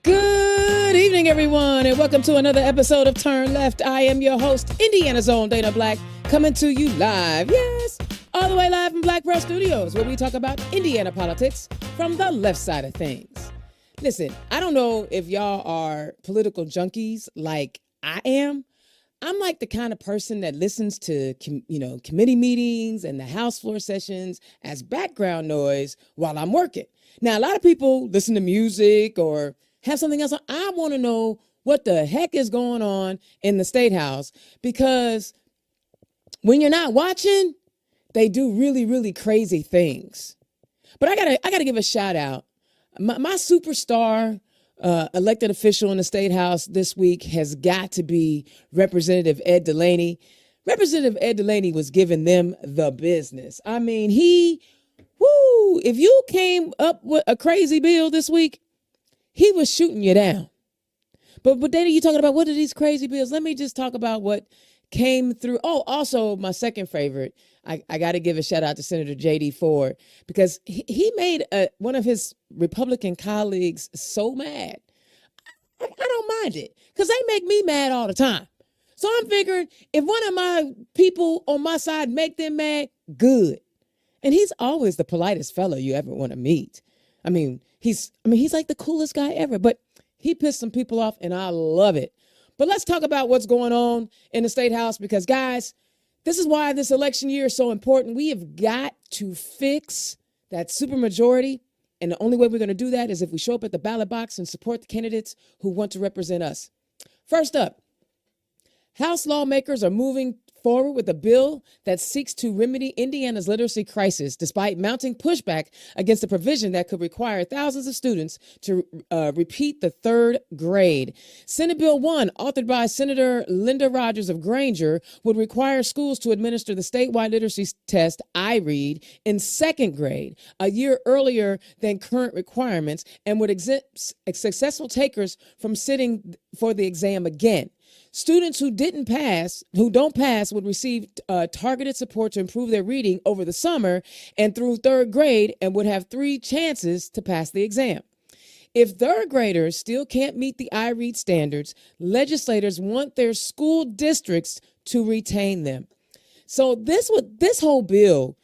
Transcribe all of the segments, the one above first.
Good evening, everyone, and welcome to another episode of Turn Left. I am your host, Indiana's own Dana Black, coming to you live, yes, all the way live from Black Press Studios, where we talk about Indiana politics from the left side of things. Listen, I don't know if y'all are political junkies like I am. I'm like the kind of person that listens to, committee meetings and the House floor sessions as background noise while I'm working. Now, a lot of people listen to music or have something else. I want to know what the heck is going on in the State House, because when you're not watching, they do really, really crazy things. But I gotta give a shout out. My superstar elected official in the State House this week has got to be Representative Ed Delaney. Representative Ed Delaney was giving them the business. I mean, if you came up with a crazy bill this week, he was shooting you down. But Dana, you talking about what are these crazy bills? Let me just talk about what came through. Oh, also my second favorite, I got to give a shout out to Senator J.D. Ford, because he made one of his Republican colleagues so mad. I don't mind it, because they make me mad all the time. So I'm figuring if one of my people on my side make them mad, good. And he's always the politest fellow you ever want to meet. He's like the coolest guy ever, but he pissed some people off and I love it. But let's talk about what's going on in the State House, because guys, this is why this election year is so important. We have got to fix that supermajority. And the only way we're going to do that is if we show up at the ballot box and support the candidates who want to represent us. First up, House lawmakers are moving forward with a bill that seeks to remedy Indiana's literacy crisis, despite mounting pushback against a provision that could require thousands of students to repeat the third grade. Senate Bill 1, authored by Senator Linda Rogers of Granger, would require schools to administer the statewide literacy test, I-Read, in second grade, a year earlier than current requirements, and would exempt successful takers from sitting for the exam again. Students who don't pass would receive targeted support to improve their reading over the summer and through third grade, and would have 3 chances to pass the exam. If third graders still can't meet the I-Read standards, legislators want their school districts to retain them. So this whole bill,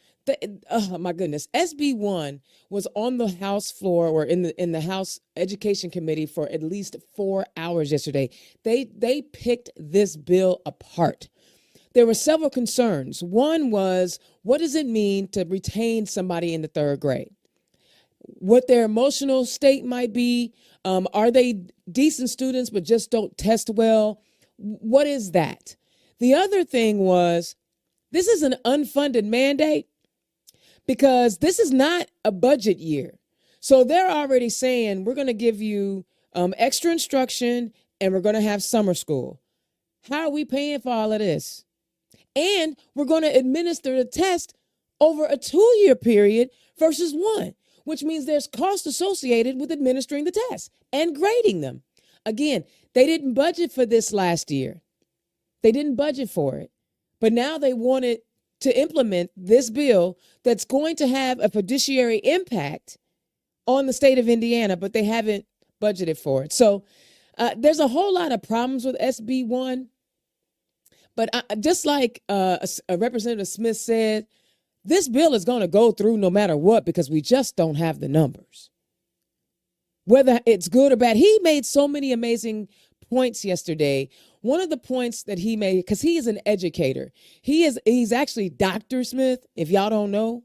oh my goodness, SB 1 was on the House floor, or in the House Education Committee, for at least 4 hours yesterday. They picked this bill apart. There were several concerns. One was, what does it mean to retain somebody in the third grade? What their emotional state might be. Are they decent students but just don't test well? What is that? The other thing was, this is an unfunded mandate, because this is not a budget year. So they're already saying, we're going to give you extra instruction and we're going to have summer school. How are we paying for all of this? And we're going to administer the test over a 2-year period versus 1, which means there's cost associated with administering the test and grading them. Again, they didn't budget for this last year. They didn't budget for it. But now they wanted to implement this bill that's going to have a fiduciary impact on the state of Indiana, but they haven't budgeted for it. So there's a whole lot of problems with SB 1. But just like Representative Smith said, this bill is going to go through no matter what, because we just don't have the numbers. Whether it's good or bad, he made so many amazing points yesterday. One of the points that he made, because he is an educator, he's actually Dr. Smith, if y'all don't know.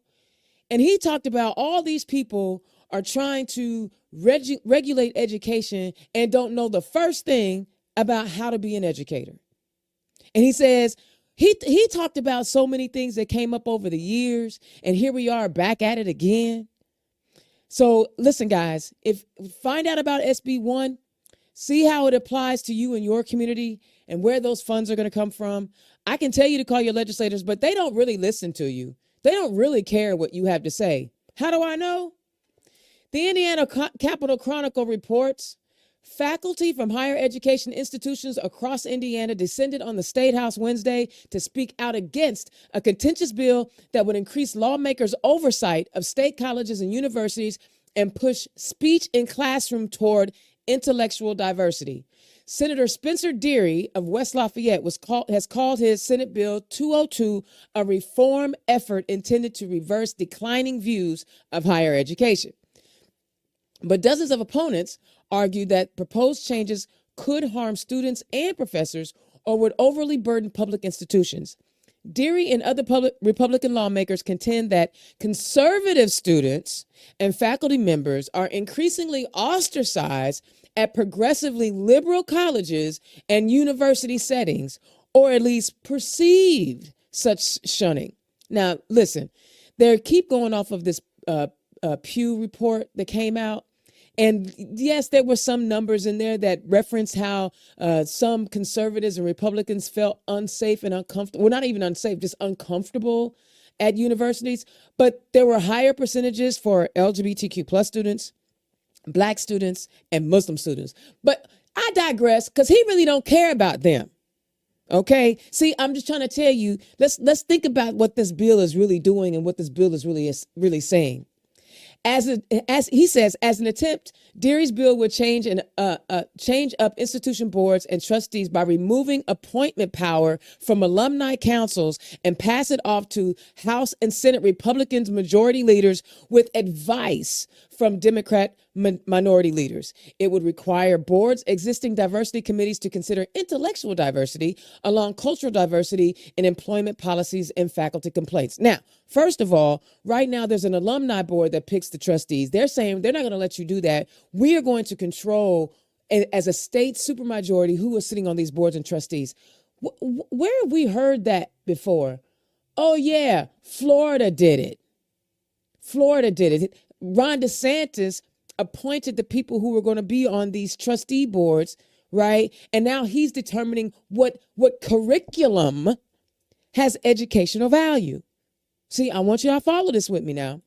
And he talked about all these people are trying to regulate education and don't know the first thing about how to be an educator. And he says, he talked about so many things that came up over the years, and here we are back at it again. So listen, guys, find out about SB 1, see how it applies to you and your community and where those funds are going to come from. I can tell you to call your legislators, but they don't really listen to you. They don't really care what you have to say. How do I know? The Indiana Capitol Chronicle reports faculty from higher education institutions across Indiana descended on the State House Wednesday to speak out against a contentious bill that would increase lawmakers' oversight of state colleges and universities and push speech in classroom toward intellectual diversity. Senator Spencer Deary of West Lafayette has called his Senate Bill 202 a reform effort intended to reverse declining views of higher education. But dozens of opponents argue that proposed changes could harm students and professors or would overly burden public institutions. Deary and other Republican lawmakers contend that conservative students and faculty members are increasingly ostracized at progressively liberal colleges and university settings, or at least perceived such shunning. Now, listen, they keep going off of this Pew report that came out. And yes, there were some numbers in there that reference how some conservatives and Republicans felt unsafe and uncomfortable. Well, not even unsafe, just uncomfortable at universities. But there were higher percentages for LGBTQ plus students, Black students, and Muslim students. But I digress, because he really don't care about them. Okay. See, I'm just trying to tell you, let's think about what this bill is really doing and what this bill is really saying. As he says, as an attempt, Deary's bill would change up institution boards and trustees by removing appointment power from alumni councils and pass it off to House and Senate Republicans majority leaders with advice from Democrat minority leaders. It would require boards' existing diversity committees to consider intellectual diversity along cultural diversity in employment policies and faculty complaints. Now, first of all, right now there's an alumni board that picks the trustees. They're saying they're not going to let you do that. We are going to control, as a state supermajority, who is sitting on these boards and trustees. Where have we heard that before? Oh, yeah, Florida did it. Florida did it. Ron DeSantis appointed the people who were going to be on these trustee boards, right? And now he's determining what curriculum has educational value. See, I want you to follow this with me now.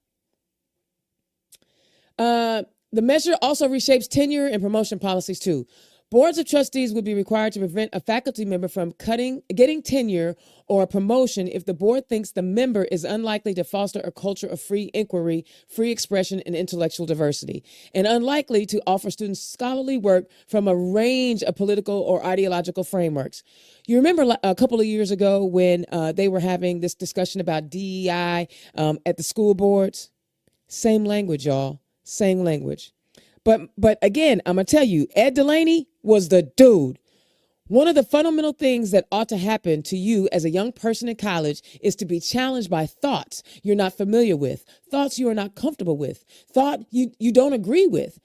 The measure also reshapes tenure and promotion policies too. Boards of trustees would be required to prevent a faculty member from getting tenure or a promotion if the board thinks the member is unlikely to foster a culture of free inquiry, free expression, and intellectual diversity, and unlikely to offer students scholarly work from a range of political or ideological frameworks. You remember a couple of years ago when they were having this discussion about DEI at the school boards? Same language, y'all. Same language. But again, I'm going to tell you, Ed Delaney was the dude. One of the fundamental things that ought to happen to you as a young person in college is to be challenged by thoughts you're not familiar with, thoughts you are not comfortable with, thought you don't agree with.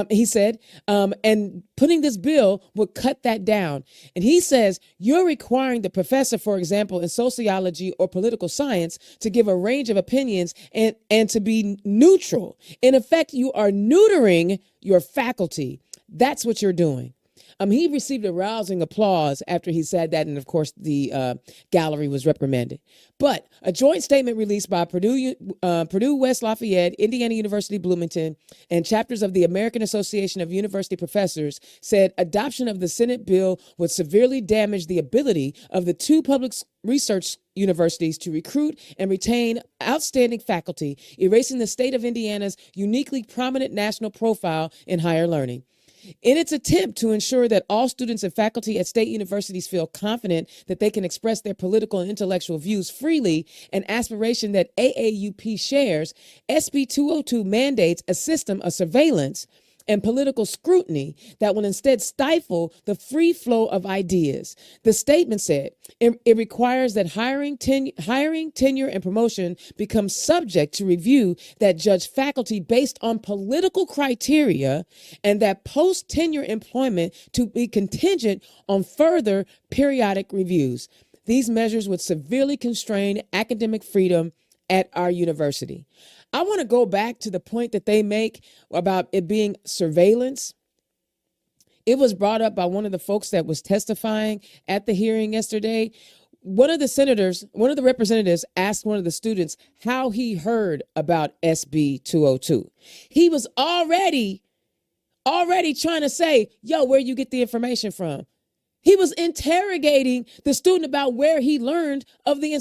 He said, and putting this bill would cut that down. And he says, you're requiring the professor, for example, in sociology or political science, to give a range of opinions and to be neutral. In effect, you are neutering your faculty. That's what you're doing. He received a rousing applause after he said that, and of course the gallery was reprimanded. But a joint statement released by Purdue West Lafayette, Indiana University Bloomington, and chapters of the American Association of University Professors said adoption of the Senate bill would severely damage the ability of the two public research universities to recruit and retain outstanding faculty, erasing the state of Indiana's uniquely prominent national profile in higher learning. In its attempt to ensure that all students and faculty at state universities feel confident that they can express their political and intellectual views freely, an aspiration that AAUP shares, SB 202 mandates a system of surveillance and political scrutiny that will instead stifle the free flow of ideas. The statement said it requires that hiring, tenure, and promotion become subject to review that judge faculty based on political criteria, and that post-tenure employment to be contingent on further periodic reviews. These measures would severely constrain academic freedom at our university. I want to go back to the point that they make about it being surveillance. It was brought up by one of the folks that was testifying at the hearing yesterday. One of the representatives asked one of the students how he heard about SB 202. He was already trying to say, yo, where you get the information from? He was interrogating the student about where he learned of the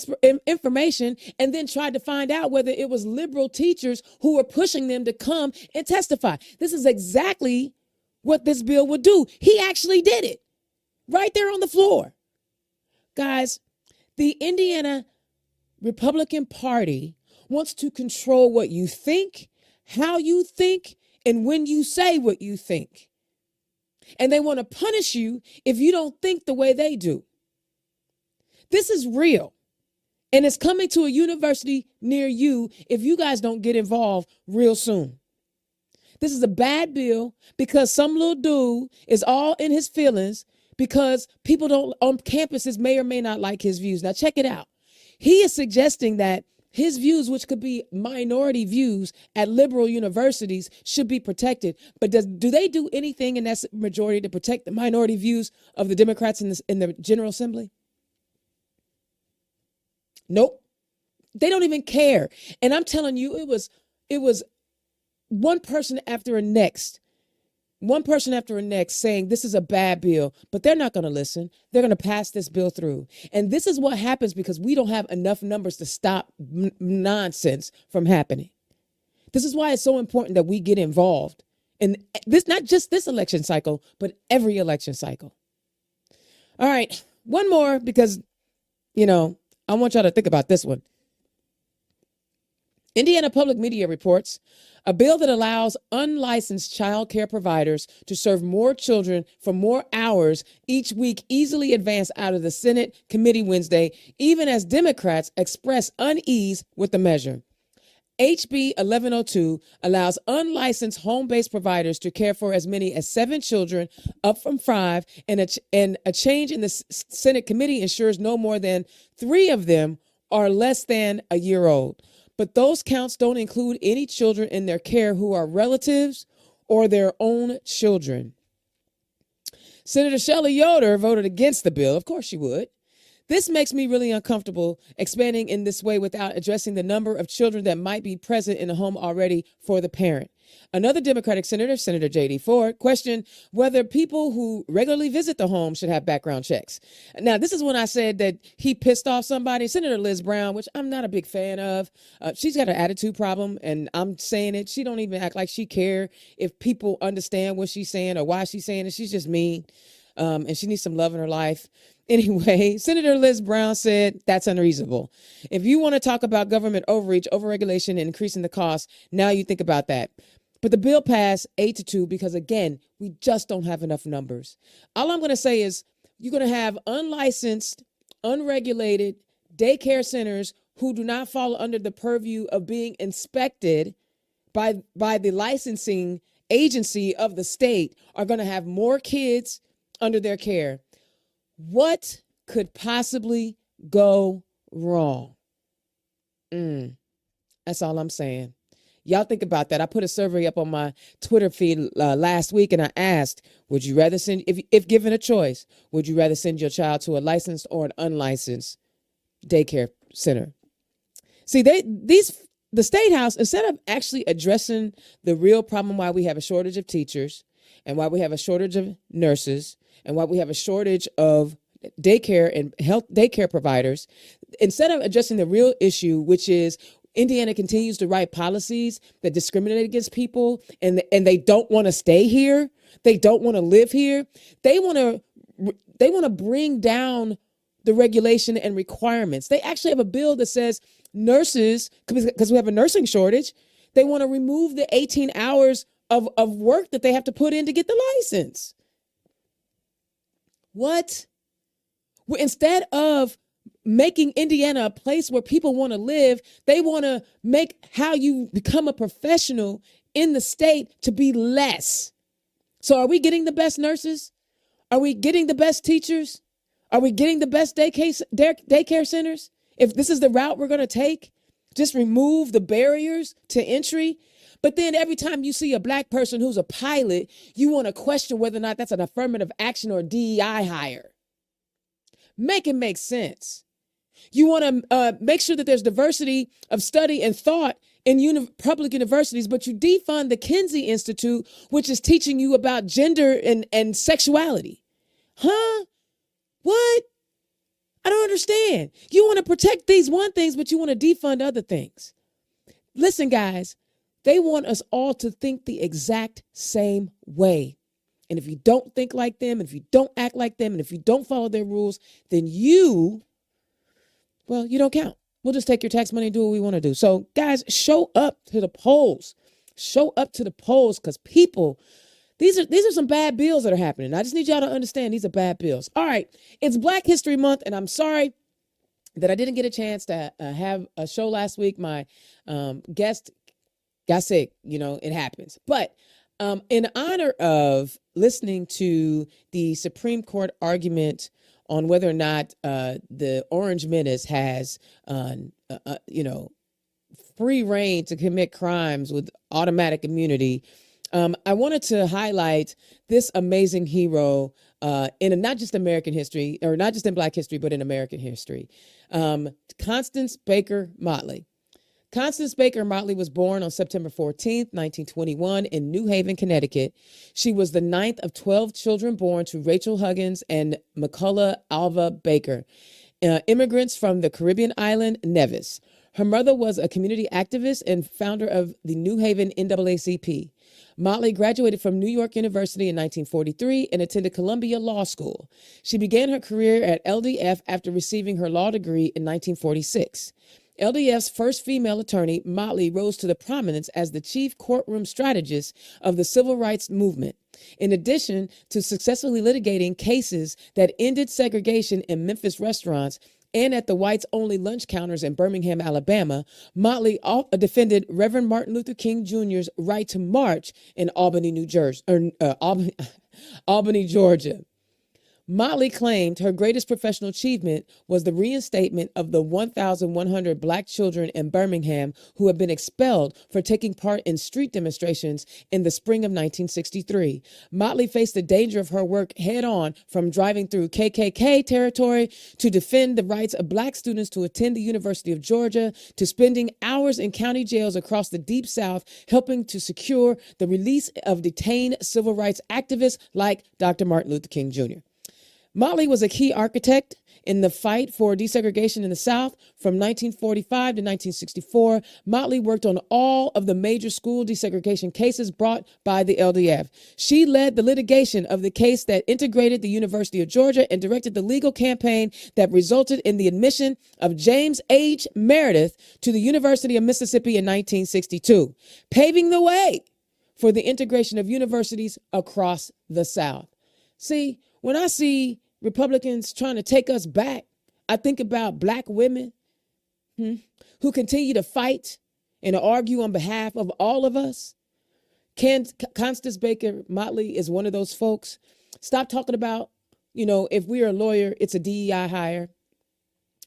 information, and then tried to find out whether it was liberal teachers who were pushing them to come and testify. This is exactly what this bill would do. He actually did it right there on the floor. Guys, the Indiana Republican Party wants to control what you think, how you think, and when you say what you think. And they want to punish you if you don't think the way they do. This is real. And it's coming to a university near you if you guys don't get involved real soon. This is a bad bill because some little dude is all in his feelings because people don't on campuses may or may not like his views. Now check it out. He is suggesting that his views, which could be minority views at liberal universities, should be protected. But do they do anything in that majority to protect the minority views of the Democrats in the General Assembly? Nope. They don't even care. And I'm telling you, it was one person after the next saying this is a bad bill, but they're not going to listen. They're going to pass this bill through. And this is what happens because we don't have enough numbers to stop nonsense from happening. This is why it's so important that we get involved in this, not just this election cycle, but every election cycle. All right. One more because, I want y'all to think about this one. Indiana Public Media reports a bill that allows unlicensed child care providers to serve more children for more hours each week easily advanced out of the Senate committee Wednesday, even as Democrats express unease with the measure. HB 1102 allows unlicensed home-based providers to care for as many as 7 children, up from 5, and a change in the Senate committee ensures no more than 3 of them are less than a year old. But those counts don't include any children in their care who are relatives or their own children. Senator Shelley Yoder voted against the bill. Of course she would. This makes me really uncomfortable expanding in this way without addressing the number of children that might be present in the home already for the parent. Another Democratic senator, Senator J.D. Ford, questioned whether people who regularly visit the home should have background checks. Now, this is when I said that he pissed off somebody. Senator Liz Brown, which I'm not a big fan of. She's got an attitude problem, and I'm saying it. She don't even act like she care if people understand what she's saying or why she's saying it. She's just mean, and she needs some love in her life. Anyway, Senator Liz Brown said that's unreasonable. If you want to talk about government overreach, overregulation, and increasing the cost, now you think about that. But the bill passed 8-2 because, again, we just don't have enough numbers. All I'm going to say is you're going to have unlicensed, unregulated daycare centers who do not fall under the purview of being inspected by the licensing agency of the state are going to have more kids under their care. What could possibly go wrong? That's all I'm saying. Y'all think about that. I put a survey up on my Twitter feed last week, and I asked, would you rather send, if given a choice, would you rather send your child to a licensed or an unlicensed daycare center? See, the State House, instead of actually addressing the real problem why we have a shortage of teachers and why we have a shortage of nurses and why we have a shortage of daycare and health daycare providers, instead of addressing the real issue, which is Indiana continues to write policies that discriminate against people and they don't want to stay here. They don't want to live here. They want to bring down the regulation and requirements. They actually have a bill that says nurses, because we have a nursing shortage, they want to remove the 18 hours of work that they have to put in to get the license. What? Instead of making Indiana a place where people want to live, they want to make how you become a professional in the state to be less. So are we getting the best nurses? Are we getting the best teachers? Are we getting the best daycare centers? If this is the route we're going to take, just remove the barriers to entry. But then every time you see a black person who's a pilot, you want to question whether or not that's an affirmative action or DEI hire. Make it make sense. You want to make sure that there's diversity of study and thought in public universities, but you defund the Kinsey Institute, which is teaching you about gender and sexuality. Huh? What? I don't understand. You want to protect these one things, but you want to defund other things. Listen, guys, they want us all to think the exact same way. And if you don't think like them, and if you don't act like them, and if you don't follow their rules, then you don't count. We'll just take your tax money and do what we want to do. So, guys, show up to the polls. Show up to the polls, because people, these are some bad bills that are happening. I just need y'all to understand these are bad bills. All right, it's Black History Month, and I'm sorry that I didn't get a chance to have a show last week. My guest got sick. It happens. But in honor of listening to the Supreme Court argument on whether or not the Orange Menace has, free reign to commit crimes with automatic immunity, I wanted to highlight this amazing hero in not just American history, or not just in Black history, but in American history. Constance Baker Motley. Constance Baker Motley was born on September 14th, 1921 in New Haven, Connecticut. She was the ninth of 12 children born to Rachel Huggins and McCullough Alva Baker, immigrants from the Caribbean island Nevis. Her mother was a community activist and founder of the New Haven NAACP. Motley graduated from New York University in 1943 and attended Columbia Law School. She began her career at LDF after receiving her law degree in 1946. LDF's first female attorney, Motley rose to the prominence as the chief courtroom strategist of the civil rights movement. In addition to successfully litigating cases that ended segregation in Memphis restaurants and at the whites-only lunch counters in Birmingham, Alabama, Motley defended Reverend Martin Luther King Jr.'s right to march in Albany, Albany, Georgia. Motley claimed her greatest professional achievement was the reinstatement of the 1,100 Black children in Birmingham who had been expelled for taking part in street demonstrations in the spring of 1963. Motley faced the danger of her work head on, from driving through KKK territory to defend the rights of Black students to attend the University of Georgia, to spending hours in county jails across the Deep South helping to secure the release of detained civil rights activists like Dr. Martin Luther King Jr. Motley was a key architect in the fight for desegregation in the South. From 1945 to 1964, Motley worked on all of the major school desegregation cases brought by the LDF. She led the litigation of the case that integrated the University of Georgia and directed the legal campaign that resulted in the admission of James H. Meredith to the University of Mississippi in 1962, paving the way for the integration of universities across the South. See, when I see Republicans trying to take us back, I think about Black women who continue to fight and to argue on behalf of all of us. Constance Baker Motley is one of those folks. Stop talking about, if we're a lawyer, it's a DEI hire.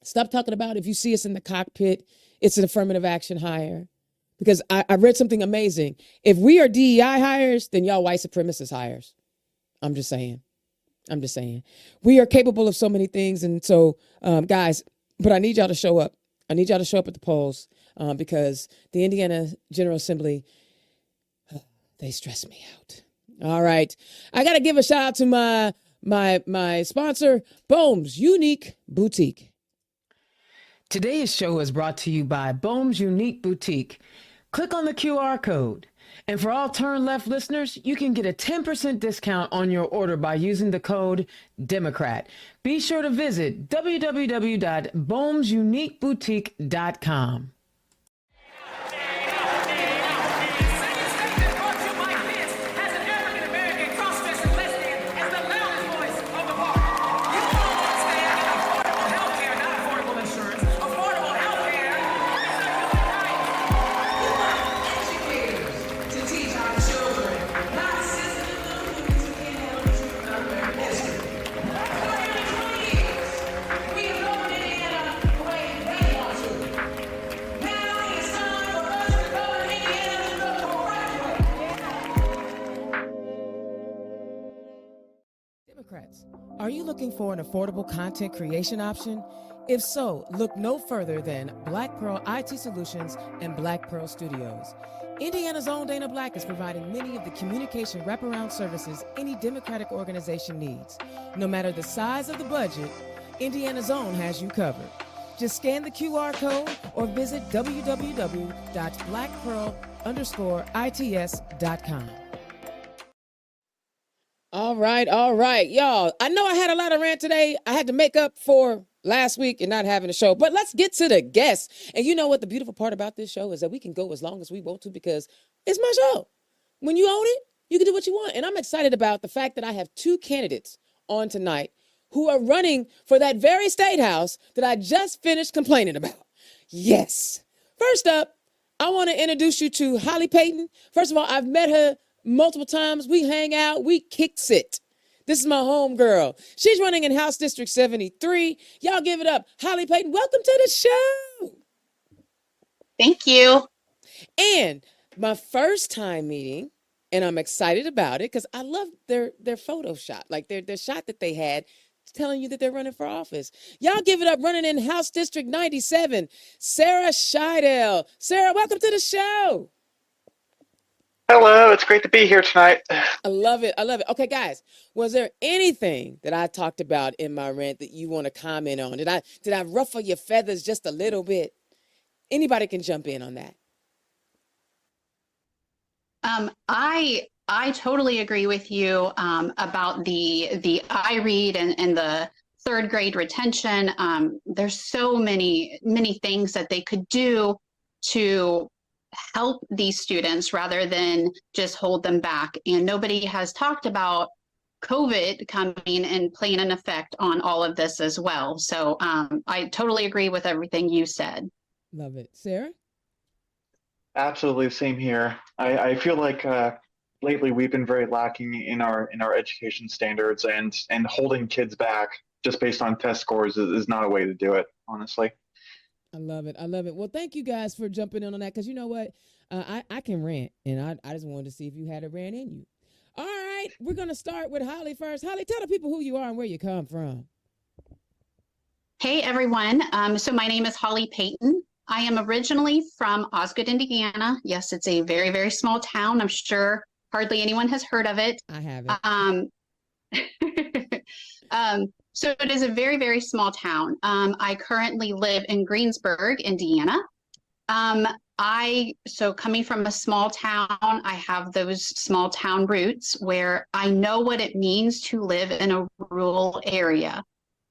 Stop talking about if you see us in the cockpit, it's an affirmative action hire. Because I read something amazing. If we are DEI hires, then y'all white supremacist hires. I'm just saying. We are capable of so many things. And so, guys, but I need y'all to show up. I need y'all to show up at the polls because the Indiana General Assembly, they stress me out. All right. I got to give a shout out to my sponsor, Bohm's Unique Boutique. Today's show is brought to you by Bohm's Unique Boutique. Click on the QR code. And for all Turn Left listeners, you can get a 10% discount on your order by using the code DEMOCRAT. Be sure to visit www.bohmsuniqueboutique.com. Are you looking for an affordable content creation option? If so, look no further than Black Pearl IT Solutions and Black Pearl Studios. Indiana's own Dana Black is providing many of the communication wraparound services any Democratic organization needs. No matter the size of the budget, Indiana's own has you covered. Just scan the QR code or visit www.blackpearl_its.com. All right, all right, y'all. I know I had a lot of rant today. I had to make up for last week and not having a show, but let's get to the guests. And you know what? The beautiful part about this show is that we can go as long as we want to because it's my show. When you own it, you can do what you want. And I'm excited about the fact that I have two candidates on tonight who are running for that very state house that I just finished complaining about. Yes. First up, I want to introduce you to Hollie Payton. First of all, I've met her multiple times. We hang out, we kicks it. This is my home girl. She's running in House District 73. Y'all give it up. Hollie Payton, welcome to the show. Thank you. And my first time meeting, and I'm excited about it because I love their photo shot, like their shot that they had telling you that they're running for office. Y'all give it up, running in House District 97, Sarah Shydale. Sarah, welcome to the show. Hello, it's great to be here tonight. I love it. I love it. Okay, guys, was there anything that I talked about in my rant that you want to comment on? Did I ruffle your feathers just a little bit? Anybody can jump in on that. I totally agree with you about the I read and the third grade retention. There's so many things that they could do to help these students rather than just hold them back. And nobody has talked about COVID coming and playing an effect on all of this as well. So I totally agree with everything you said. Love it. Sarah? Absolutely the same here. I feel like lately we've been very lacking in our education standards, and holding kids back just based on test scores is not a way to do it, honestly. I love it. I love it. Well, thank you guys for jumping in on that because you know what? I can rant, and I just wanted to see if you had a rant in you. All right, we're going to start with Hollie first. Hollie, tell the people who you are and where you come from. Hey, everyone. So my name is Hollie Payton. I am originally from Osgood, Indiana. Yes, it's a very, very small town. I'm sure hardly anyone has heard of it. I haven't. So it is a very, very small town. I currently live in Greensburg, Indiana. So coming from a small town, I have those small town roots where I know what it means to live in a rural area.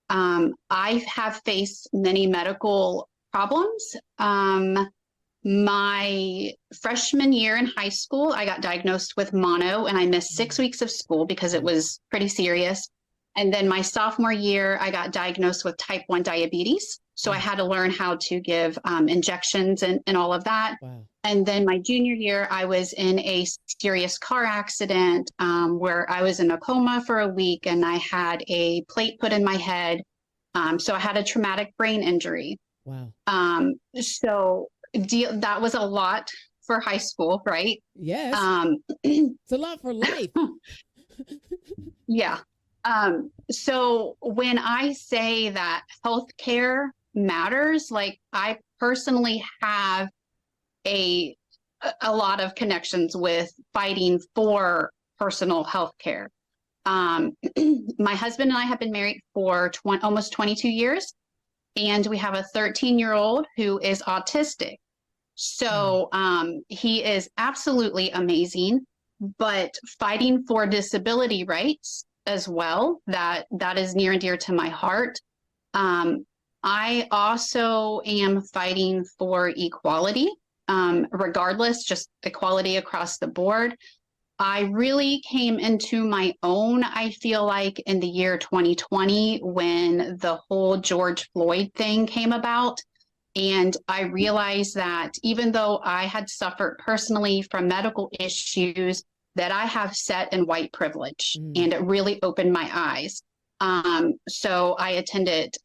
I have faced many medical problems. My freshman year in high school, I got diagnosed with mono and I missed 6 weeks of school because it was pretty serious. And then my sophomore year, I got diagnosed with type 1 diabetes. So I had to learn how to give injections and all of that. Wow. And then my junior year, I was in a serious car accident where I was in a coma for a week and I had a plate put in my head. So I had a traumatic brain injury. Wow. That was a lot for high school, right? Yes. It's a lot for life. Yeah. So when I say that healthcare matters, like I personally have a lot of connections with fighting for personal healthcare. My husband and I have been married for almost 22 years, and we have a 13-year-old who is autistic. So he is absolutely amazing, but fighting for disability rights as well, that is near and dear to my heart. I also am fighting for equality, regardless, just equality across the board. I really came into my own, I feel like, in the year 2020 when the whole George Floyd thing came about. And I realized that even though I had suffered personally from medical issues, that I have set in white privilege, and it really opened my eyes. So I attended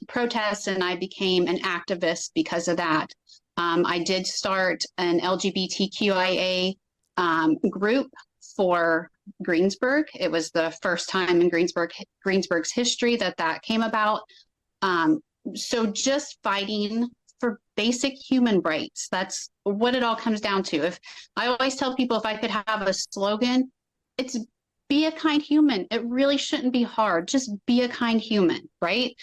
protests and I became an activist because of that. I did start an LGBTQIA group for Greensburg. It was the first time in Greensburg's history that came about. So just fighting for basic human rights. That's what it all comes down to. If I always tell people, if I could have a slogan, it's be a kind human. It really shouldn't be hard. Just be a kind human, right?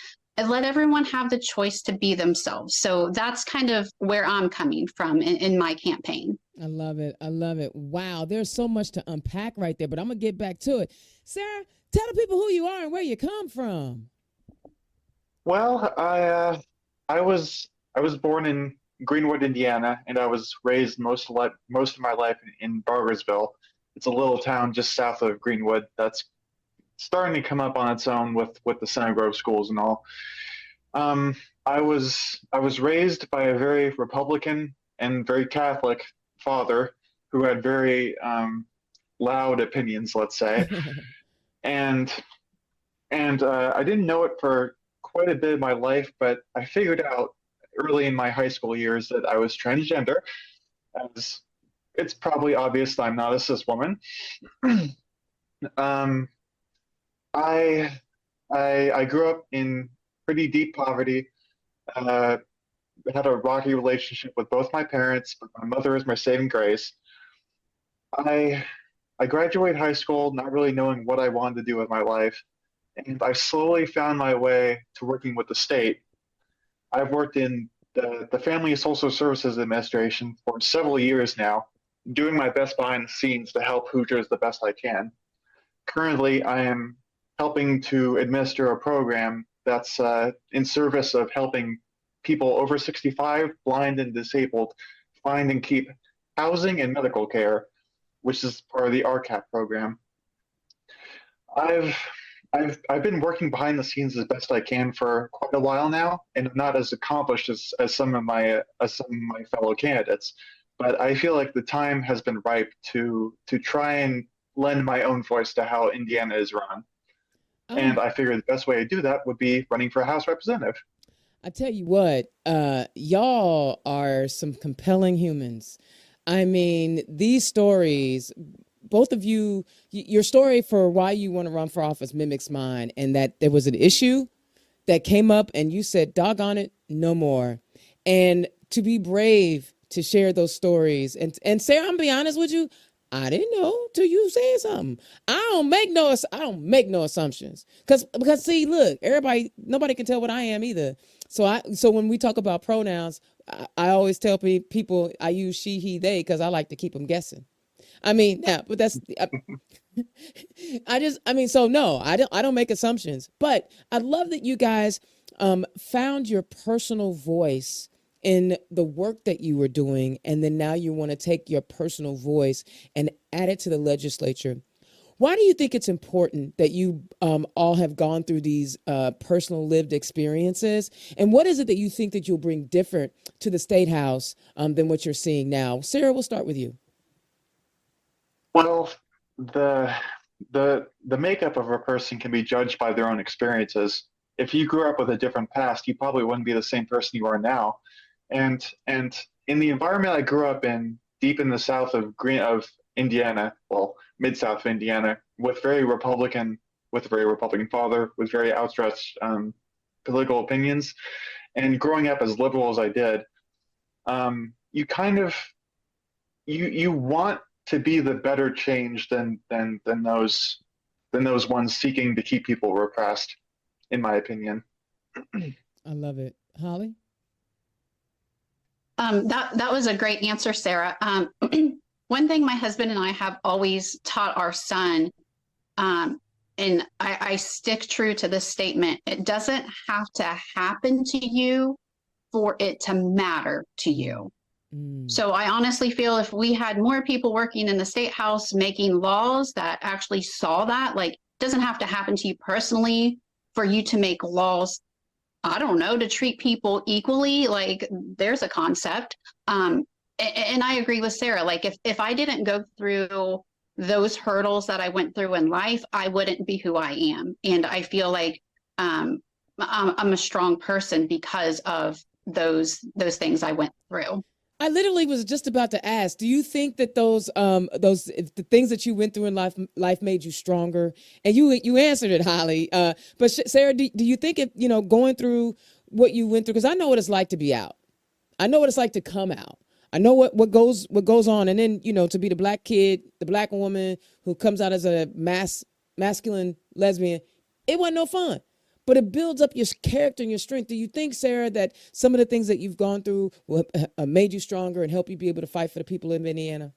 let everyone have the choice to be themselves. So that's kind of where I'm coming from in my campaign. I love it. I love it. Wow, there's so much to unpack right there, but I'm gonna get back to it. Sarah, tell the people who you are and where you come from. Well, I was born in Greenwood, Indiana, and I was raised most of my life in Bargersville. It's a little town just south of Greenwood that's starting to come up on its own with the Center Grove schools and all. I was raised by a very Republican and very Catholic father who had very loud opinions, let's say, and I didn't know it for quite a bit of my life, but I figured out early in my high school years that I was transgender, as it's probably obvious that I'm not a cis woman. um, I grew up in pretty deep poverty. Uh, had a rocky relationship with both my parents, but my mother is my saving grace. I I graduated high school not really knowing what I wanted to do with my life, and I slowly found my way to working with the state. I've worked in the Family and Social Services Administration for several years now, doing my best behind the scenes to help Hoosiers the best I can. Currently, I am helping to administer a program that's in service of helping people over 65, blind and disabled, find and keep housing and medical care, which is part of the RCAP program. I've I've been working behind the scenes as best I can for quite a while now, and I'm not as accomplished as some of my fellow candidates. But I feel like the time has been ripe to try and lend my own voice to how Indiana is run. And I figured the best way to do that would be running for a House representative. I tell you what, y'all are some compelling humans. I mean, these stories, both of you, your story for why you want to run for office mimics mine, and that there was an issue that came up and you said, doggone it, no more. And to be brave to share those stories. And Sarah, I'm gonna be honest with you, I didn't know till you said something. I don't make no assumptions. Because see, look, nobody can tell what I am either. So when we talk about pronouns, I always tell people I use she, he, they because I like to keep them guessing. I mean, yeah, but that's so no, I don't make assumptions. But I love that you guys found your personal voice in the work that you were doing, and then now you want to take your personal voice and add it to the legislature. Why do you think it's important that you all have gone through these personal lived experiences? And what is it that you think that you'll bring different to the State House than what you're seeing now? Sarah, we'll start with you. Well, the the makeup of a person can be judged by their own experiences. If you grew up with a different past, you probably wouldn't be the same person you are now. And in the environment I grew up in, deep in the south of Indiana, well, mid south of Indiana, with a very Republican father, with very outstretched political opinions, and growing up as liberal as I did, you kind of you want to be the better change than those ones seeking to keep people repressed, in my opinion. I love it. Hollie? That was a great answer, Sarah. One thing my husband and I have always taught our son, and I stick true to this statement, it doesn't have to happen to you for it to matter to you. So I honestly feel if we had more people working in the State House making laws that actually saw that, like, it doesn't have to happen to you personally for you to make laws, I don't know, to treat people equally. Like, there's a concept. And I agree with Sarah. Like, if I didn't go through those hurdles that I went through in life, I wouldn't be who I am. And I feel like I'm a strong person because of those things I went through. I literally was just about to ask, do you think that the things that you went through in life made you stronger? And you answered it, Hollie. But Sarah, do you think going through what you went through, because I know what it's like to be out. I know what it's like to come out. I know what goes on. And then, to be the black kid, the black woman who comes out as a masculine lesbian, it wasn't no fun. but it builds up your character and your strength. Do you think, Sarah, that some of the things that you've gone through made you stronger and help you be able to fight for the people of Indiana?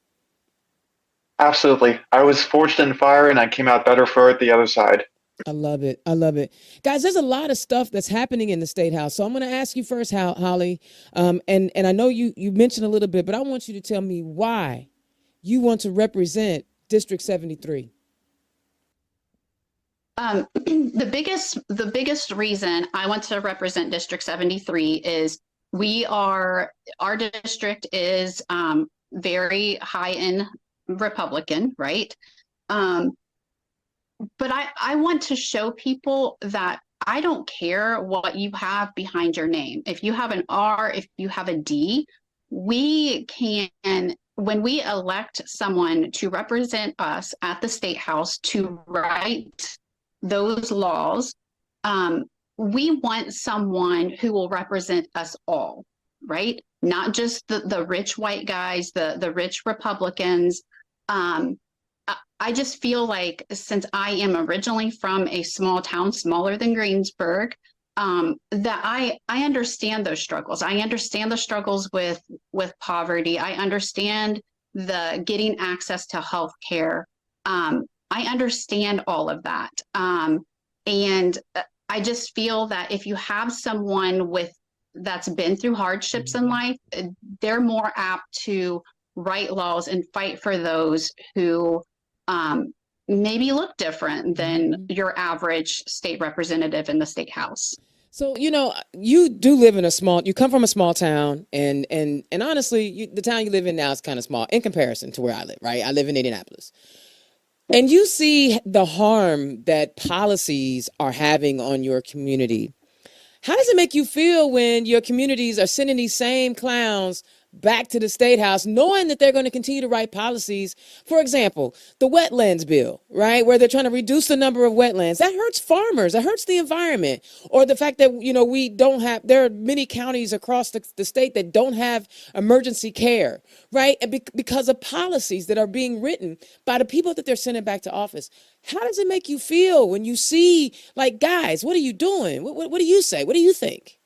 Absolutely. I was forged in fire and I came out better for it the other side. I love it. I love it. Guys, there's a lot of stuff that's happening in the State House. So I'm going to ask you first, Hollie. And I know you mentioned a little bit, but I want you to tell me why you want to represent District 73. The biggest reason I want to represent District 73 is our district is very high in Republican, right? But I want to show people that I don't care what you have behind your name. If you have an R, if you have a D, we can, when we elect someone to represent us at the State House to write those laws, we want someone who will represent us all, right? Not just the rich white guys, the rich Republicans. I just feel like, since I am originally from a small town, smaller than Greensburg, that I understand those struggles. I understand the struggles with poverty. I understand the getting access to health care. I understand all of that. And I just feel that if you have someone that's been through hardships in life, they're more apt to write laws and fight for those who maybe look different than your average state representative in the State House. So, you do live in you come from a small town, and honestly, the town you live in now is kind of small in comparison to where I live, right? I live in Indianapolis. And you see the harm that policies are having on your community. How does it make you feel when your communities are sending these same clowns back to the State House, knowing that they're going to continue to write policies? For example, the wetlands bill, right, where they're trying to reduce the number of wetlands. That hurts farmers. That hurts the environment. Or the fact that, we don't have, there are many counties across the state that don't have emergency care, right? And because of policies that are being written by the people that they're sending back to office. How does it make you feel when you see, like, guys, what are you doing? What do you say? What do you think?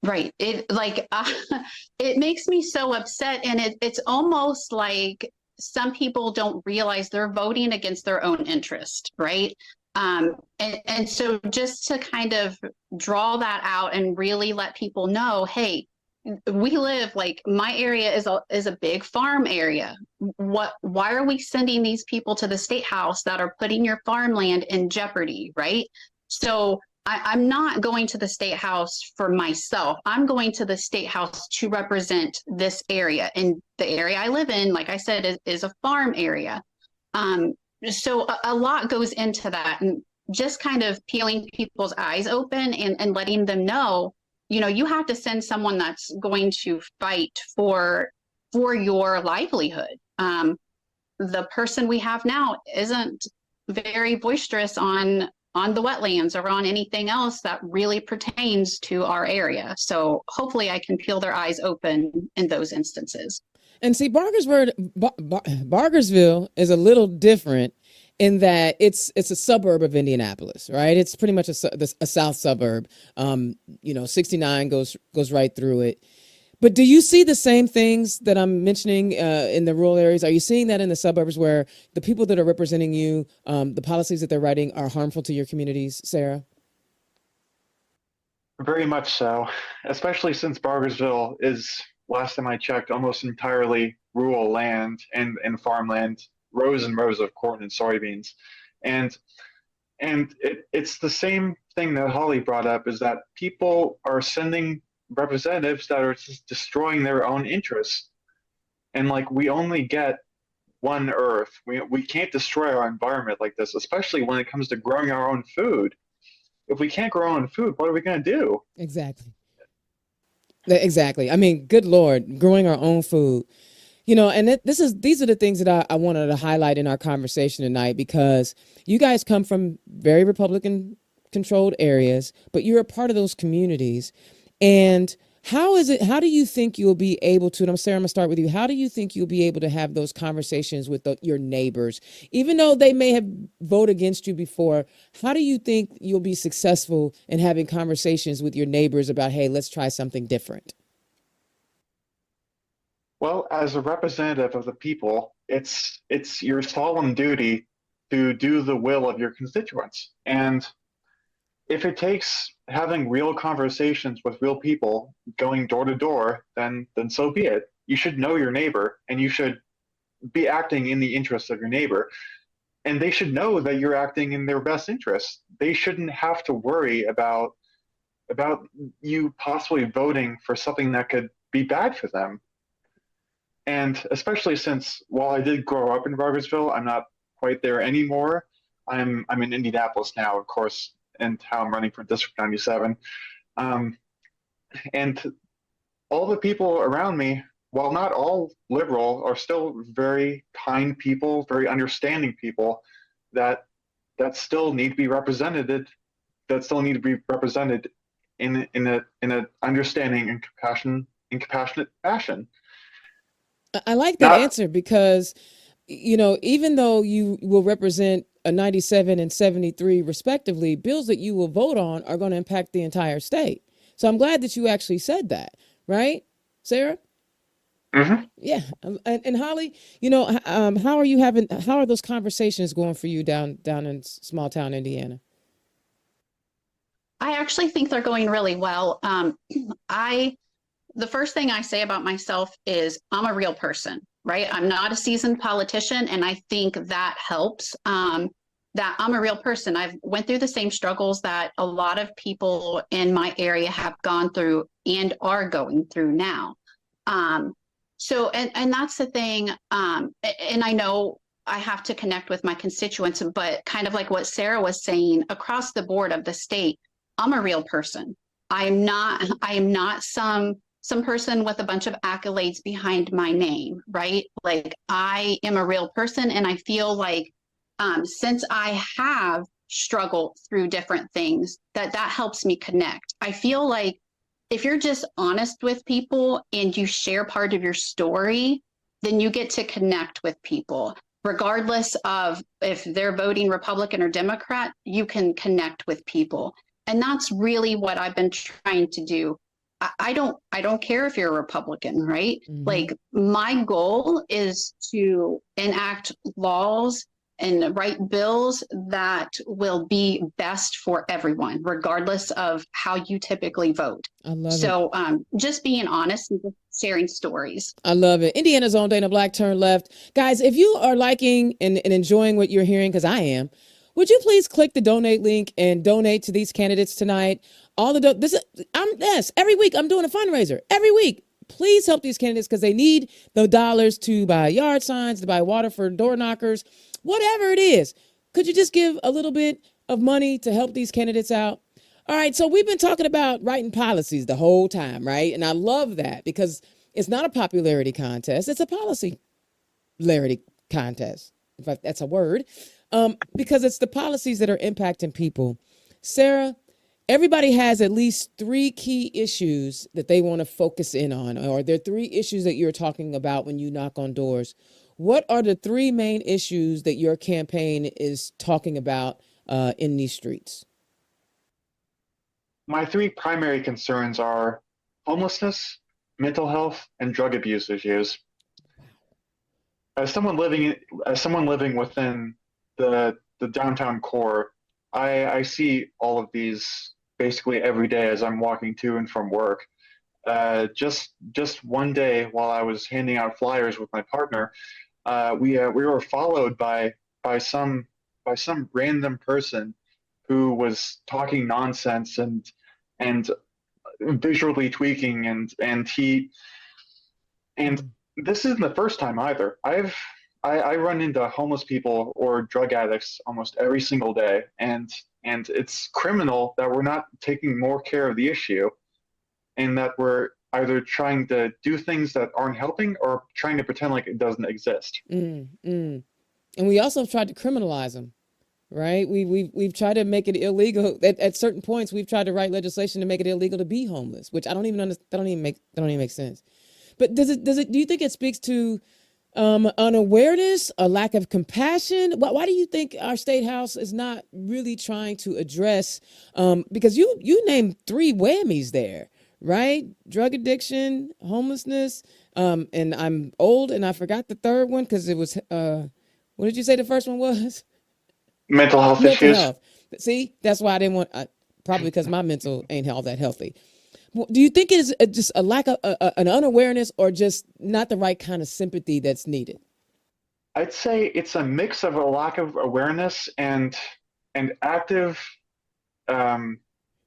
Right. It it makes me so upset. And it's almost like some people don't realize they're voting against their own interest. Right. And so just to kind of draw that out and really let people know, hey, we live, like, my area is a big farm area. Why are we sending these people to the State House that are putting your farmland in jeopardy? Right. So I'm not going to the State House for myself. I'm going to the State House to represent this area. And the area I live in, like I said, is a farm area. So a lot goes into that, and just kind of peeling people's eyes open and letting them know, you have to send someone that's going to fight for your livelihood. The person we have now isn't very boisterous on the wetlands or on anything else that really pertains to our area. So hopefully I can peel their eyes open in those instances. And see, Bargersville is a little different in that it's a suburb of Indianapolis, right? It's pretty much a south suburb. 69 goes right through it. But do you see the same things that I'm mentioning in the rural areas? Are you seeing that in the suburbs where the people that are representing you, the policies that they're writing are harmful to your communities, Sarah? Very much so, especially since Bargersville is, last time I checked, almost entirely rural land and farmland, rows and rows of corn and soybeans. And it's the same thing that Hollie brought up, is that people are sending representatives that are just destroying their own interests. And, like, we only get one earth. We can't destroy our environment like this, especially when it comes to growing our own food. If we can't grow our own food, what are we going to do? Exactly. I mean, good Lord, growing our own food. And these are the things that I wanted to highlight in our conversation tonight, because you guys come from very Republican controlled areas, but you're a part of those communities. And How do you think you'll be able to, and Sarah, I'm gonna start with you. How do you think you'll be able to have those conversations with your neighbors, even though they may have voted against you before? How do you think you'll be successful in having conversations with your neighbors about, hey, let's try something different? Well, as a representative of the people, it's your solemn duty to do the will of your constituents. And if it takes having real conversations with real people, going door to door, then so be it. You should know your neighbor, and you should be acting in the interests of your neighbor. And they should know that you're acting in their best interest. They shouldn't have to worry about you possibly voting for something that could be bad for them. And especially since while I did grow up in Robertsville, I'm not quite there anymore. I'm in Indianapolis now, of course, and how I'm running for District 97. Um, and all the people around me, while not all liberal, are still very kind people, very understanding people that that still need to be represented, that still need to be represented in a understanding and compassionate fashion. I like that Not answer because, even though you will represent a 97 and 73 respectively, bills that you will vote on are going to impact the entire state. So I'm glad that you actually said that, right, Sarah? Mhm. Yeah. And Holly, how are those conversations going for you down in small town Indiana? I actually think they're going really well. I the first thing I say about myself is I'm a real person, right? I'm not a seasoned politician, and I think that helps. That I'm a real person. I've went through the same struggles that a lot of people in my area have gone through and are going through now. Um, and that's the thing. And I know I have to connect with my constituents, but kind of like what Sarah was saying, across the board of the state, I'm a real person. I am not some person with a bunch of accolades behind my name, right? Like I am a real person, and I feel like since I have struggled through different things, that helps me connect. I feel like if you're just honest with people and you share part of your story, then you get to connect with people. Regardless of if they're voting Republican or Democrat, you can connect with people. And that's really what I've been trying to do. I don't care if you're a Republican, right? Mm-hmm. Like my goal is to enact laws and write bills that will be best for everyone, regardless of how you typically vote. I love it. So just being honest and just sharing stories. I love it. Indiana's own Dana Black, turn left. Guys, if you are liking and enjoying what you're hearing, because I am, would you please click the donate link and donate to these candidates tonight? All the yes, every week I'm doing a fundraiser. Every week. Please help these candidates because they need the dollars to buy yard signs, to buy water for door knockers, whatever it is. Could you just give a little bit of money to help these candidates out? All right, so we've been talking about writing policies the whole time, right? And I love that because it's not a popularity contest, it's a policy larity contest, if that's a word, because it's the policies that are impacting people. Sarah, everybody has at least three key issues that they want to focus in on, or there are three issues that you're talking about when you knock on doors. What are the three main issues that your campaign is talking about in these streets? My three primary concerns are homelessness, mental health, and drug abuse issues. As someone living within the downtown core, I see all of these basically every day as I'm walking to and from work. Just one day while I was handing out flyers with my partner, we were followed by some random person who was talking nonsense and visually tweaking and this isn't the first time either. I run into homeless people or drug addicts almost every single day, and it's criminal that we're not taking more care of the issue, and that we're either trying to do things that aren't helping or trying to pretend like it doesn't exist. And we also have tried to criminalize them. right? We've tried to make it illegal at certain points. We've tried to write legislation to make it illegal to be homeless, which I don't even understand. That don't even make sense. But do you think it speaks to unawareness, a lack of compassion? Why do you think our state house is not really trying to address? Because you named three whammies there, right? Drug addiction, homelessness, and I'm old and I forgot the third one because it was what did you say the first one was? Mental health Mental issues. health. See, that's why I didn't want. Probably because my mental ain't all that healthy. Do you think it is just a lack of an unawareness, or just not the right kind of sympathy that's needed? I'd say it's a mix of a lack of awareness and active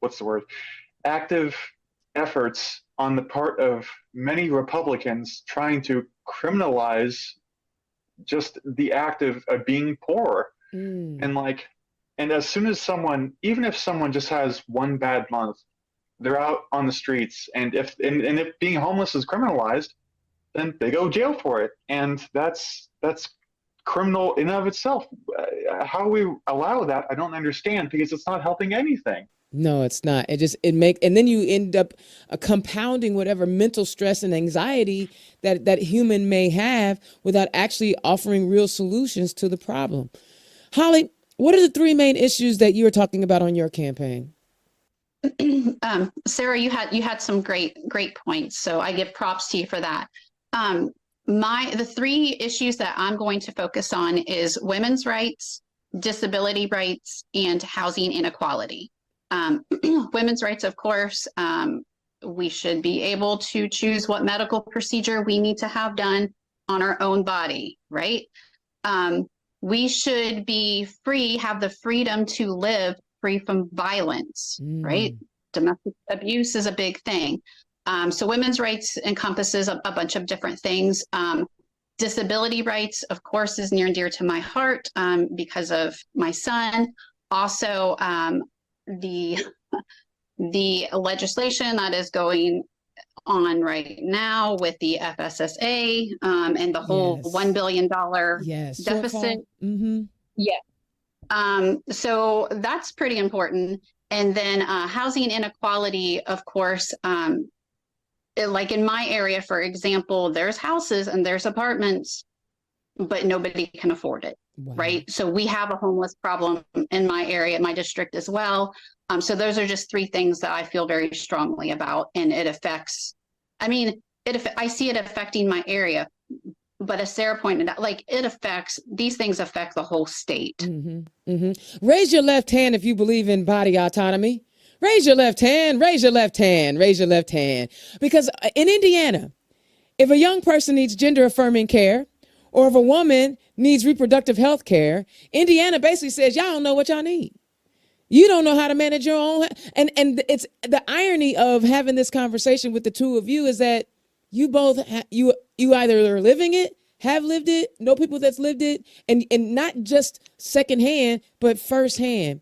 what's the word? Active efforts on the part of many Republicans trying to criminalize just the act of being poor. And like, and as soon as someone, even if someone just has one bad month, they're out on the streets, and if being homeless is criminalized, then they go jail for it, and that's criminal in and of itself. How we allow that, I don't understand, because it's not helping anything. No, it's not. And then you end up compounding whatever mental stress and anxiety that human may have without actually offering real solutions to the problem. Holly, what are the three main issues that you were talking about on your campaign? Sarah, you had some great points, so I give props to you for that. The three issues that I'm going to focus on is women's rights, disability rights, and housing inequality. Women's rights, of course, we should be able to choose what medical procedure we need to have done on our own body, right? We should have the freedom to live free from violence, right? Domestic abuse is a big thing. So women's rights encompasses a bunch of different things. Disability rights, of course, is near and dear to my heart because of my son. Also, the legislation that is going on right now with the FSSA and the whole $1 billion deficit. Yeah. So that's pretty important. And then housing inequality, of course, like in my area, for example, there's houses and there's apartments, but nobody can afford it. Wow. Right. So we have a homeless problem in my area, my district as well. So those are just three things that I feel very strongly about. And it affects, I see it affecting my area. But as Sarah pointed out, these things affect the whole state. Raise your left hand if you believe in body autonomy. Raise your left hand, raise your left hand, raise your left hand. Because in Indiana, if a young person needs gender affirming care, or if a woman needs reproductive health care, Indiana basically says, y'all don't know what y'all need. You don't know how to manage your own. And it's the irony of having this conversation with the two of you is that you both, you either are living it, have lived it, know people that's lived it, and not just secondhand, but firsthand.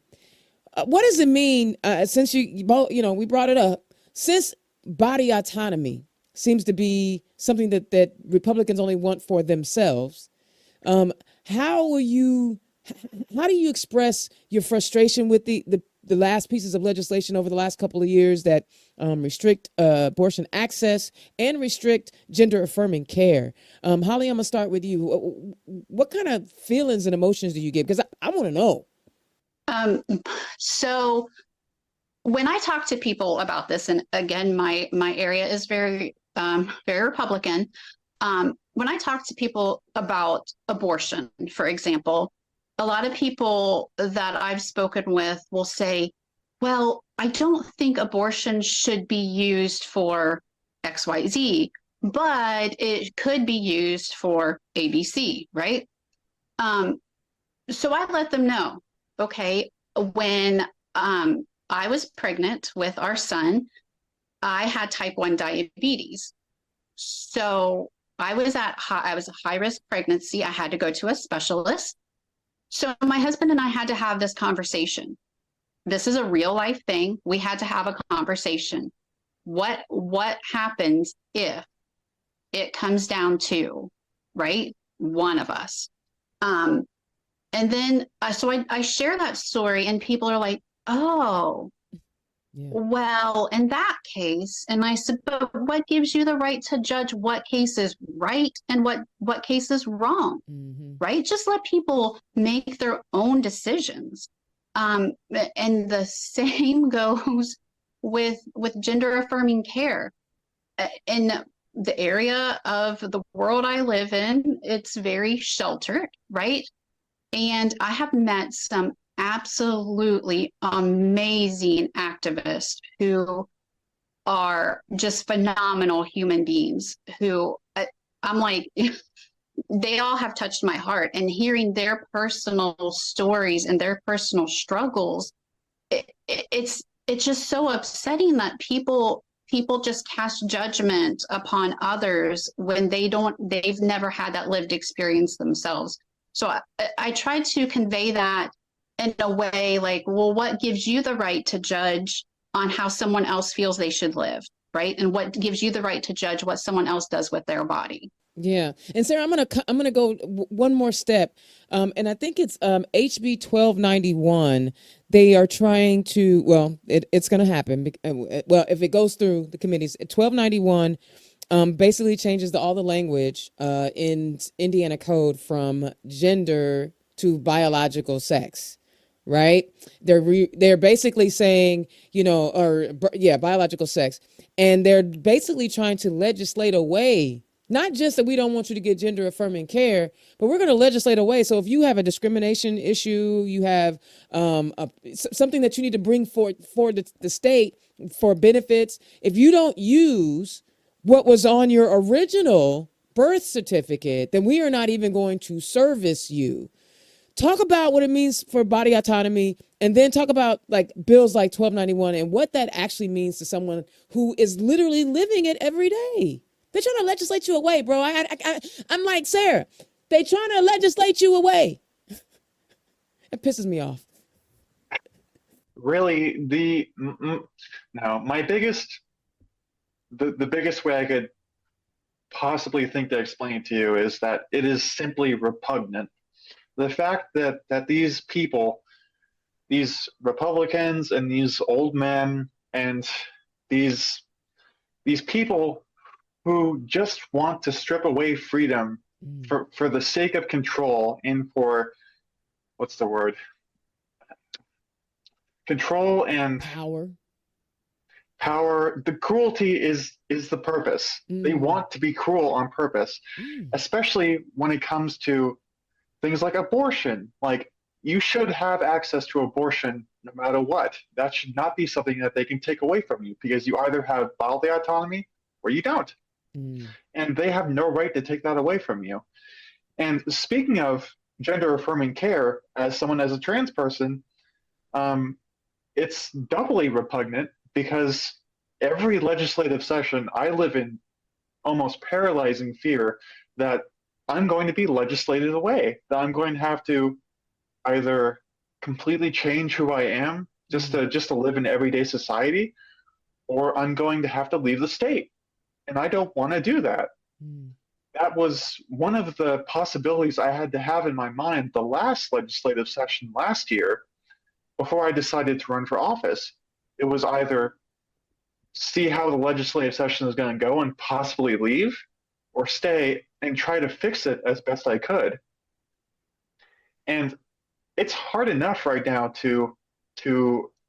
What does it mean, since you both, we brought it up, since body autonomy seems to be something that Republicans only want for themselves, how do you express your frustration with the last pieces of legislation over the last couple of years that restrict abortion access and restrict gender affirming care? Holly, I'm gonna start with you. What kind of feelings and emotions do you get? Because I want to know. So when I talk to people about this, and again, my area is very Republican. When I talk to people about abortion, for example, a lot of people that I've spoken with will say, well, I don't think abortion should be used for XYZ, but it could be used for ABC, right? So I let them know, okay, when I was pregnant with our son, I had type 1 diabetes. So I was a high risk pregnancy. I had to go to a specialist. So my husband and I had to have this conversation. This is a real life thing. We had to have a conversation. What happens if it comes down to, right, one of us? And then I share that story, and people are like, oh, Yeah. well, in that case. And I said, but what gives you the right to judge what case is right and what case is wrong? Mm-hmm. Right? Just let people make their own decisions. And the same goes with gender affirming care. In the area of the world I live in, it's very sheltered, right? And I have met some absolutely amazing activists who are just phenomenal human beings who I'm like, they all have touched my heart, and hearing their personal stories and their personal struggles, it's just so upsetting that people just cast judgment upon others when they've never had that lived experience themselves. So I try to convey that in a way like, well, what gives you the right to judge on how someone else feels they should live, right? And what gives you the right to judge what someone else does with their body? Yeah, and Sarah, I'm gonna go one more step, and I think it's HB 1291. They are trying to, well, it's gonna happen. Well, if it goes through the committees, 1291 basically changes all the language in Indiana code from gender to biological sex. Right? They're basically saying, biological sex, and they're basically trying to legislate away. Not just that we don't want you to get gender affirming care, but we're going to legislate away. So if you have a discrimination issue, you have something that you need to bring for the state for benefits, if you don't use what was on your original birth certificate, then we are not even going to service you. Talk about what it means for body autonomy, and then talk about like bills like 1291 and what that actually means to someone who is literally living it every day. They're trying to legislate you away, bro. I'm like, Sarah, they trying to legislate you away. It pisses me off. Really, no, the biggest way I could possibly think to explain it to you is that it is simply repugnant. The fact that these people, these Republicans and these old men and these people who just want to strip away freedom for the sake of control and for, what's the word? Control and power. The cruelty is the purpose. They want to be cruel on purpose, especially when it comes to things like abortion. Like, you should have access to abortion no matter what. That should not be something that they can take away from you, because you either have bodily autonomy or you don't. And they have no right to take that away from you. And speaking of gender affirming care, as a trans person, it's doubly repugnant because every legislative session I live in almost paralyzing fear that I'm going to be legislated away, that I'm going to have to either completely change who I am just to live in everyday society, or I'm going to have to leave the state. And I don't want to do that. That was one of the possibilities I had to have in my mind the last legislative session last year before I decided to run for office. It was either see how the legislative session is going to go and possibly leave, or stay and try to fix it as best I could. And it's hard enough right now to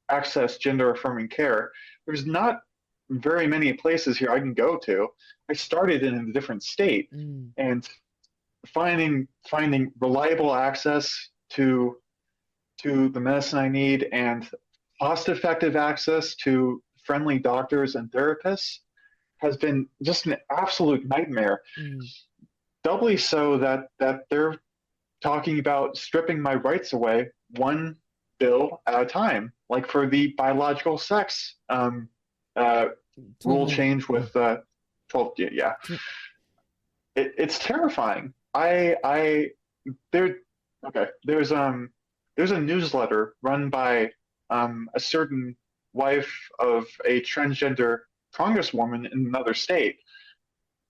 access gender affirming care. There's not very many places here I can go to. I started in a different state, and finding reliable access to the medicine I need and cost-effective access to friendly doctors and therapists has been just an absolute nightmare. Doubly so that they're talking about stripping my rights away one bill at a time, like for the biological sex rule change with 12. Yeah, it's terrifying. There's a newsletter run by a certain wife of a transgender congresswoman in another state,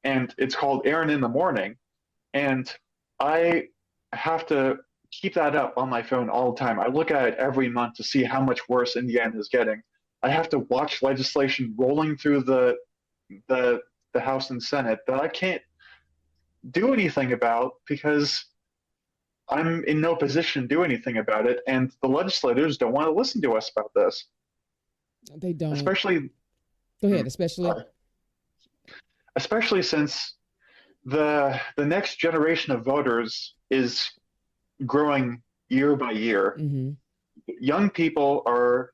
and it's called Aaron in the Morning. And I have to keep that up on my phone all the time. I look at it every month to see how much worse Indiana is getting. I have to watch legislation rolling through the House and Senate that I can't do anything about because I'm in no position to do anything about it, and the legislators don't want to listen to us about this. They don't. Especially, Go ahead. especially since the next generation of voters is growing year by year. Mm-hmm. Young people are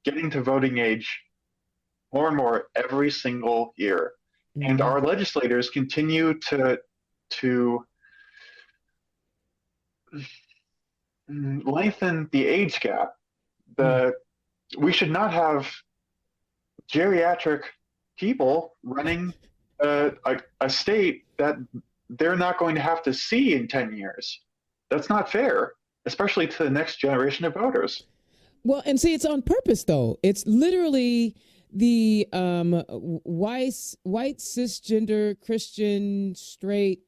getting to voting age more and more every single year, Mm-hmm. and our legislators continue to lengthen the age gap. We should not have geriatric people running a state that they're not going to have to see in 10 years. That's not fair, especially to the next generation of voters. Well, and see, it's on purpose, though. It's literally the white cisgender Christian straight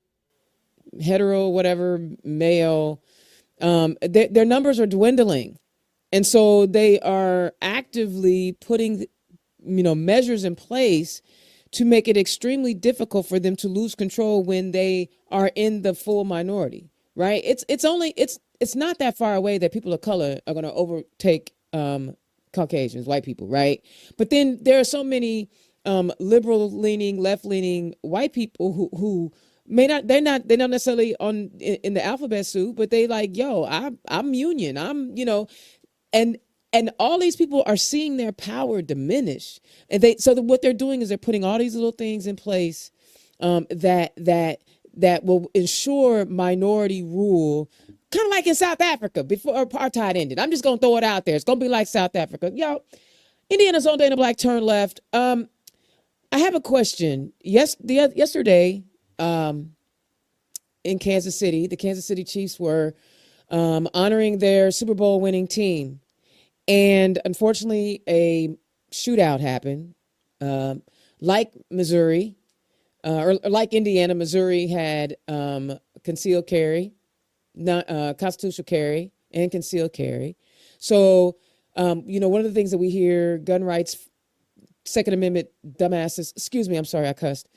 hetero whatever male. Their numbers are dwindling, and so they are actively putting measures in place to make it extremely difficult for them to lose control when they are in the full minority. Right? It's not that far away that people of color are going to overtake Caucasians, white people, right? But then there are so many liberal leaning, left leaning white people who they're not necessarily in the alphabet soup, but they like, yo, I'm union, and all these people are seeing their power diminish, and what they're doing is they're putting all these little things in place that will ensure minority rule, kind of like in South Africa before apartheid ended. I'm just gonna throw it out there. It's gonna be like South Africa. Yo, Indiana's own Dana Black, turn left. I have a question. Yesterday, in Kansas City, the Kansas City Chiefs were honoring their Super Bowl winning team. And unfortunately, a shootout happened. Like Missouri, or like Indiana, Missouri had concealed carry, constitutional carry, and concealed carry. So, one of the things that we hear gun rights, Second Amendment dumbasses, excuse me, I'm sorry, I cussed,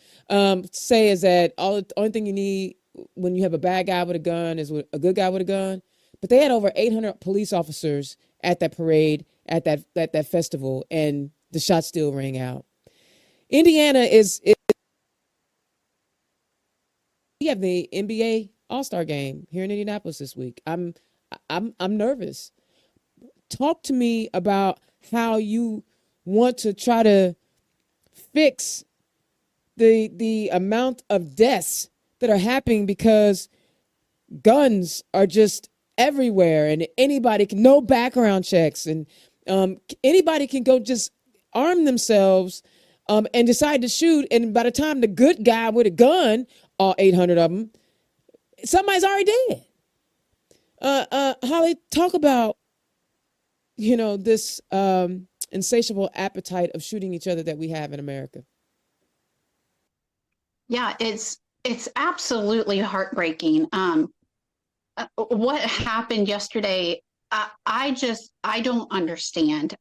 say is that the only thing you need when you have a bad guy with a gun is a good guy with a gun. But they had over 800 police officers at that parade, at that festival, and the shots still rang out. Indiana is we have the NBA All-Star game here in Indianapolis this week. I'm nervous. Talk to me about how you want to try to fix the amount of deaths that are happening because guns are just everywhere, and anybody can, no background checks, and anybody can go just arm themselves and decide to shoot, and by the time the good guy with a gun, all 800 of them, somebody's already dead. Hollie, talk about this insatiable appetite of shooting each other that we have in America. Yeah, it's absolutely heartbreaking. What happened yesterday, I don't understand.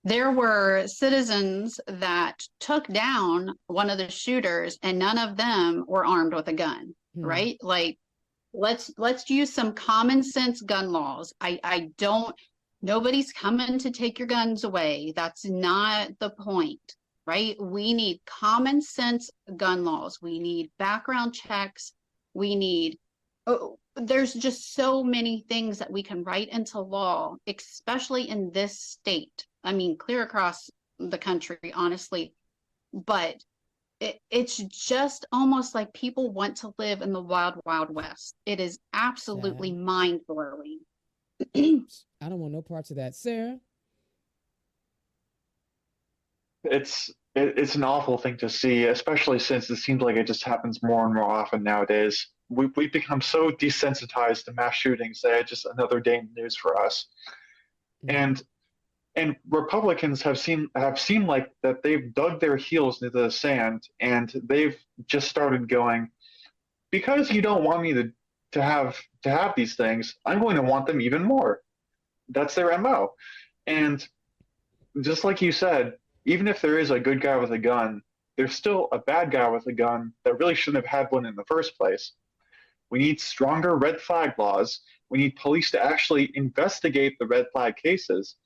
There were citizens that took down one of the shooters, and none of them were armed with a gun, right? Like, let's use some common sense gun laws. Nobody's coming to take your guns away. That's not the point, right? We need common sense gun laws. We need background checks. We need, there's just so many things that we can write into law, especially in this state. I mean, clear across the country, honestly, but it's just almost like people want to live in the wild, wild west. It is absolutely mind-blowing. I don't want no parts of that. Sarah? It's an awful thing to see, especially since it seems like it just happens more and more often nowadays. We've become so desensitized to mass shootings that it's just another day in the news for us. And Republicans have seemed like that they've dug their heels into the sand, and they've just started going, because you don't want me to have these things, I'm going to want them even more. That's their MO. And just like you said, even if there is a good guy with a gun, there's still a bad guy with a gun that really shouldn't have had one in the first place. We need stronger red flag laws. We need police to actually investigate the red flag cases.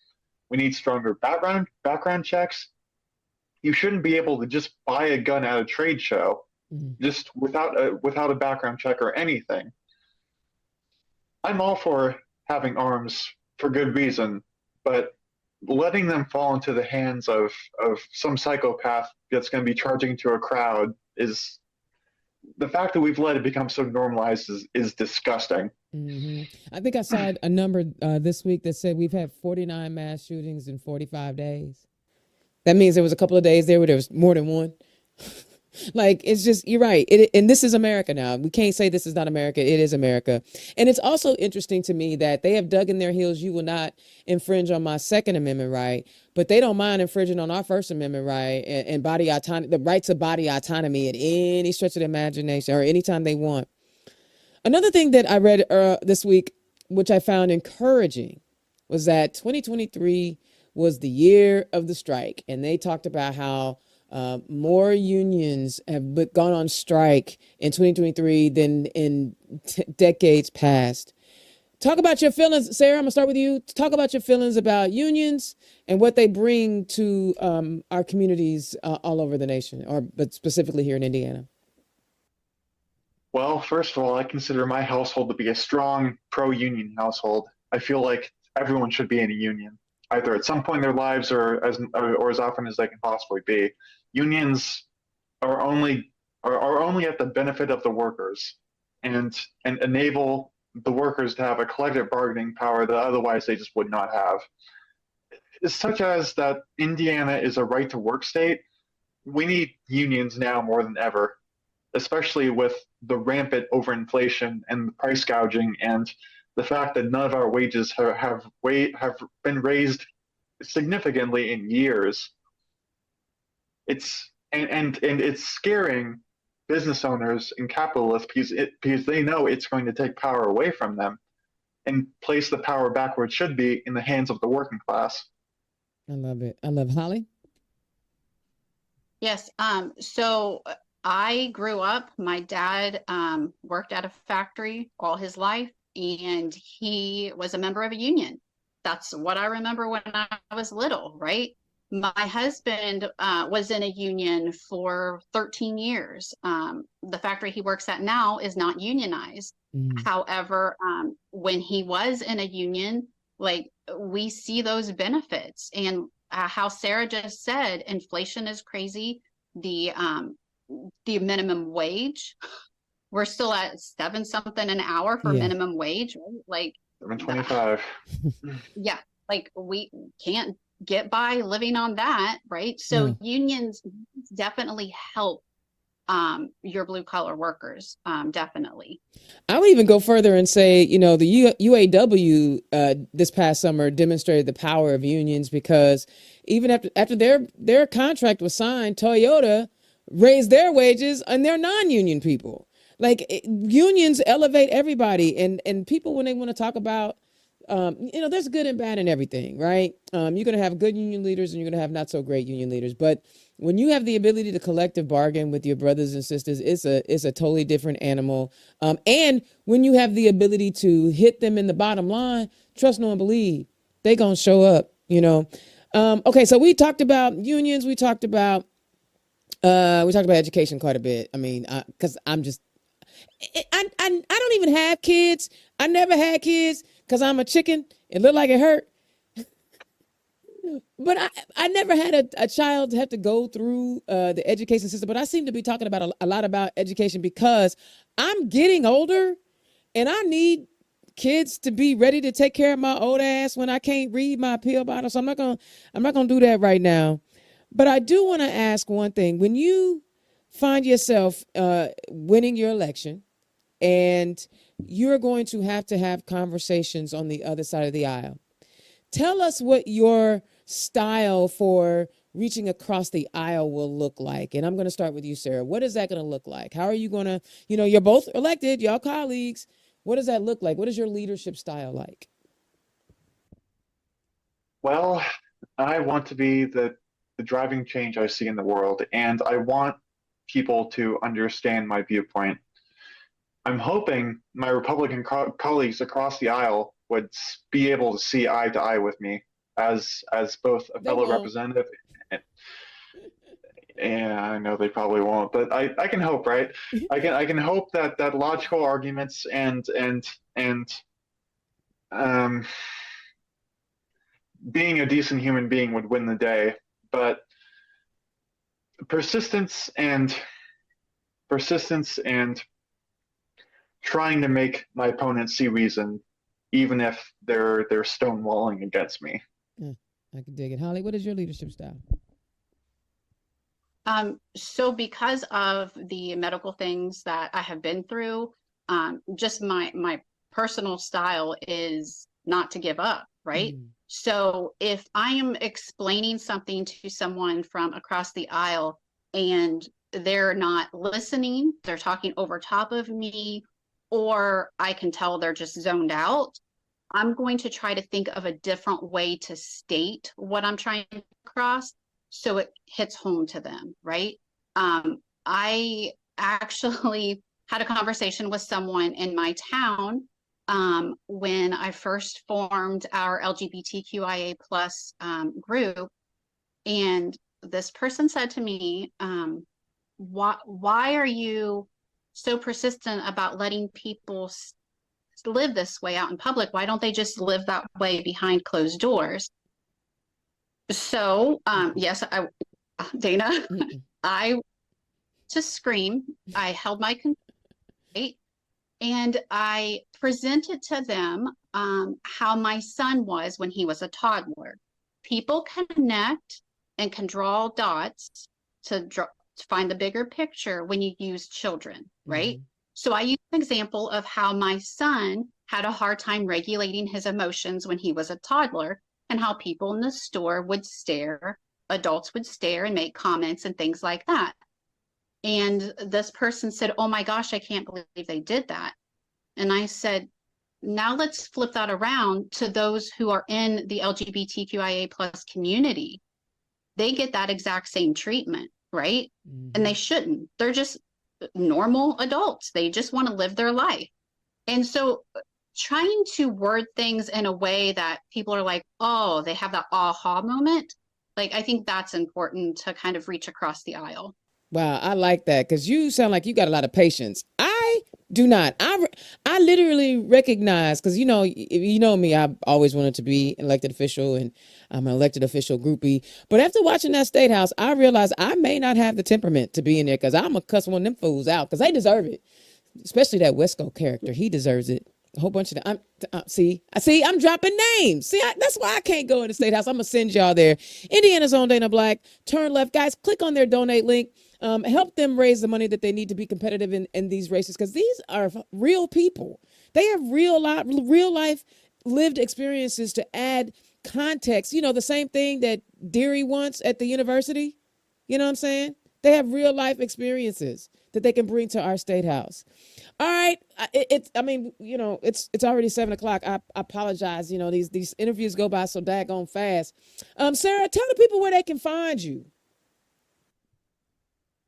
We need stronger background checks. You shouldn't be able to just buy a gun at a trade show just without a background check or anything. I'm all for having arms for good reason, but letting them fall into the hands of some psychopath that's going to be charging to a crowd is the fact that we've let it become so normalized is disgusting. I think I saw a number this week that said we've had 49 mass shootings in 45 days. That means there was a couple of days there where there was more than one. Like, it's just, you're right. And this is America now. We can't say this is not America. It is America. And it's also interesting to me that they have dug in their heels. You will not infringe on my Second Amendment right, but they don't mind infringing on our First Amendment right and body autonomy, the right to body autonomy at any stretch of the imagination or anytime they want. Another thing that I read this week, which I found encouraging, was that 2023 was the year of the strike. And they talked about how more unions have gone on strike in 2023 than in decades past. Talk about your feelings, Sarah. I'm gonna start with you. Talk about your feelings about unions and what they bring to our communities all over the nation, but specifically here in Indiana. Well, first of all, I consider my household to be a strong pro-union household. I feel like everyone should be in a union, either at some point in their lives or as often as they can possibly be. Unions are only at the benefit of the workers and enable the workers to have a collective bargaining power that otherwise they just would not have. Such as that Indiana is a right to work state. We need unions now more than ever, especially with the rampant overinflation and the price gouging and the fact that none of our wages have been raised significantly in years. It's scaring business owners and capitalists because they know it's going to take power away from them and place the power back where it should be, in the hands of the working class. I love it. I love Hollie. Yes. So I grew up, my dad worked at a factory all his life, and he was a member of a union. That's what I remember when I was little, right? My husband was in a union for 13 years. The factory he works at now is not unionized. However, when he was in a union, like, we see those benefits. And how Sarah just said, inflation is crazy. The minimum wage, we're still at 7 something an hour for minimum wage, right? Like $7.25. Yeah, like we can't get by living on that, right? So unions definitely help your blue collar workers, definitely. I would even go further and say, the UAW this past summer demonstrated the power of unions, because even after their contract was signed, Toyota raise their wages and they're non-union people. Like, unions elevate everybody, and people, when they want to talk about, there's good and bad in everything, right? You're going to have good union leaders and you're going to have not so great union leaders. But when you have the ability to collective bargain with your brothers and sisters, it's a totally different animal. And when you have the ability to hit them in the bottom line, trust, know, and believe, they going to show up, Okay, so we talked about unions. We talked about education quite a bit. I mean, because I don't even have kids. I never had kids because I'm a chicken. It looked like it hurt. But I never had a child have to go through the education system. But I seem to be talking about a lot about education because I'm getting older and I need kids to be ready to take care of my old ass when I can't read my pill bottle. So I'm not gonna do that right now. But I do want to ask one thing. When you find yourself winning your election and you're going to have conversations on the other side of the aisle, tell us what your style for reaching across the aisle will look like. And I'm going to start with you, Sarah. What is that going to look like? How are you going to, you're both elected, y'all colleagues. What does that look like? What is your leadership style like? Well, I want to be the driving change I see in the world, and I want people to understand my viewpoint. I'm hoping my Republican colleagues across the aisle would be able to see eye to eye with me as both a They fellow won't. representative. And I know they probably won't, but I can hope, right? I can hope that logical arguments and um, being a decent human being would win the day. But persistence and persistence and trying to make my opponent see reason, even if they're stonewalling against me. Yeah, I can dig it. Holly, what is your leadership style? So because of the medical things that I have been through, just my personal style is not to give up, right? Mm. So if I am explaining something to someone from across the aisle and they're not listening, they're talking over top of me, or I can tell they're just zoned out, I'm going to try to think of a different way to state what I'm trying to cross so it hits home to them, right? I actually had a conversation with someone in my town when I first formed our LGBTQIA plus group, and this person said to me, why are you so persistent about letting people live this way out in public? Why don't they just live that way behind closed doors? So, yes, Dana, Mm-mm. I to scream. I held my complaint and I presented to them how my son was when he was a toddler. People connect and can draw dots to find the bigger picture when you use children, right? Mhm. So I used an example of how my son had a hard time regulating his emotions when he was a toddler, and how people in the store would stare, adults would stare and make comments and things like that. And this person said, "Oh my gosh, I can't believe they did that." And I said, now let's flip that around to those who are in the LGBTQIA plus community. They get that exact same treatment, right? And they Mhm. shouldn't. They're just normal adults. They just want to live their life. And so trying to word things in a way that people are like, oh, they have that aha moment. Like, I think that's important to kind of reach across the aisle. Wow, I like that because you sound like you got a lot of patience. I do not. I literally recognize because you know me. I've always wanted to be an elected official, and I'm an elected official groupie. But after watching that state house, I realized I may not have the temperament to be in there because I'm gonna cuss one of them fools out because they deserve it. Especially that Wesco character, he deserves it. A whole bunch of them. I'm dropping names. That's why I can't go in the state house. I'm gonna send y'all there. Indiana's own Dana Black. Turn left, guys. Click on their donate link. Help them raise the money that they need to be competitive in these races because these are real people. They have real life lived experiences to add context. You know, the same thing that Deary wants at the university. You know what I'm saying? They have real life experiences that they can bring to our state house. All right. It's already 7 o'clock. I apologize. You know, these interviews go by so daggone fast. Sarah, tell the people where they can find you.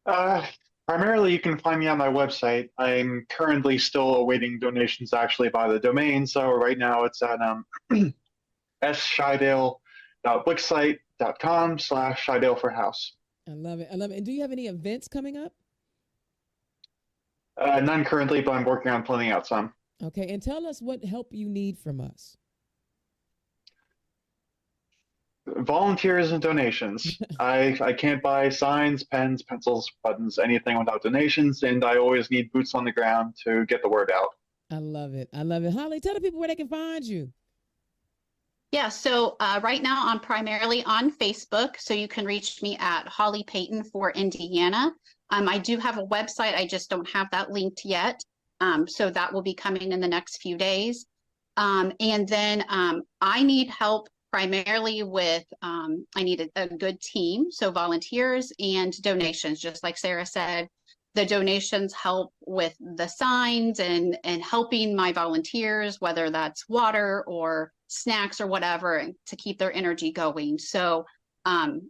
Uh, Primarily, you can find me on my website. I'm currently still awaiting donations actually by the domain. So right now it's at sshydale.wixsite.com/Shydale for house. I love it. I love it. And do you have any events coming up? None currently, but I'm working on planning out some. Okay. And tell us what help you need from us. Volunteers and donations. I can't buy signs, pens, pencils, buttons, anything without donations, and I always need boots on the ground to get the word out. I love it. I love it. Holly, tell the people where they can find you. Yeah, so right now I'm primarily on Facebook, so you can reach me at Hollie Payton for Indiana. I do have a website, I just don't have that linked yet. So that will be coming in the next few days. And then I need help primarily with, I need a good team, so volunteers and donations, just like Sarah said. the donations help with the signs and helping my volunteers, whether that's water or snacks or whatever, to keep their energy going. So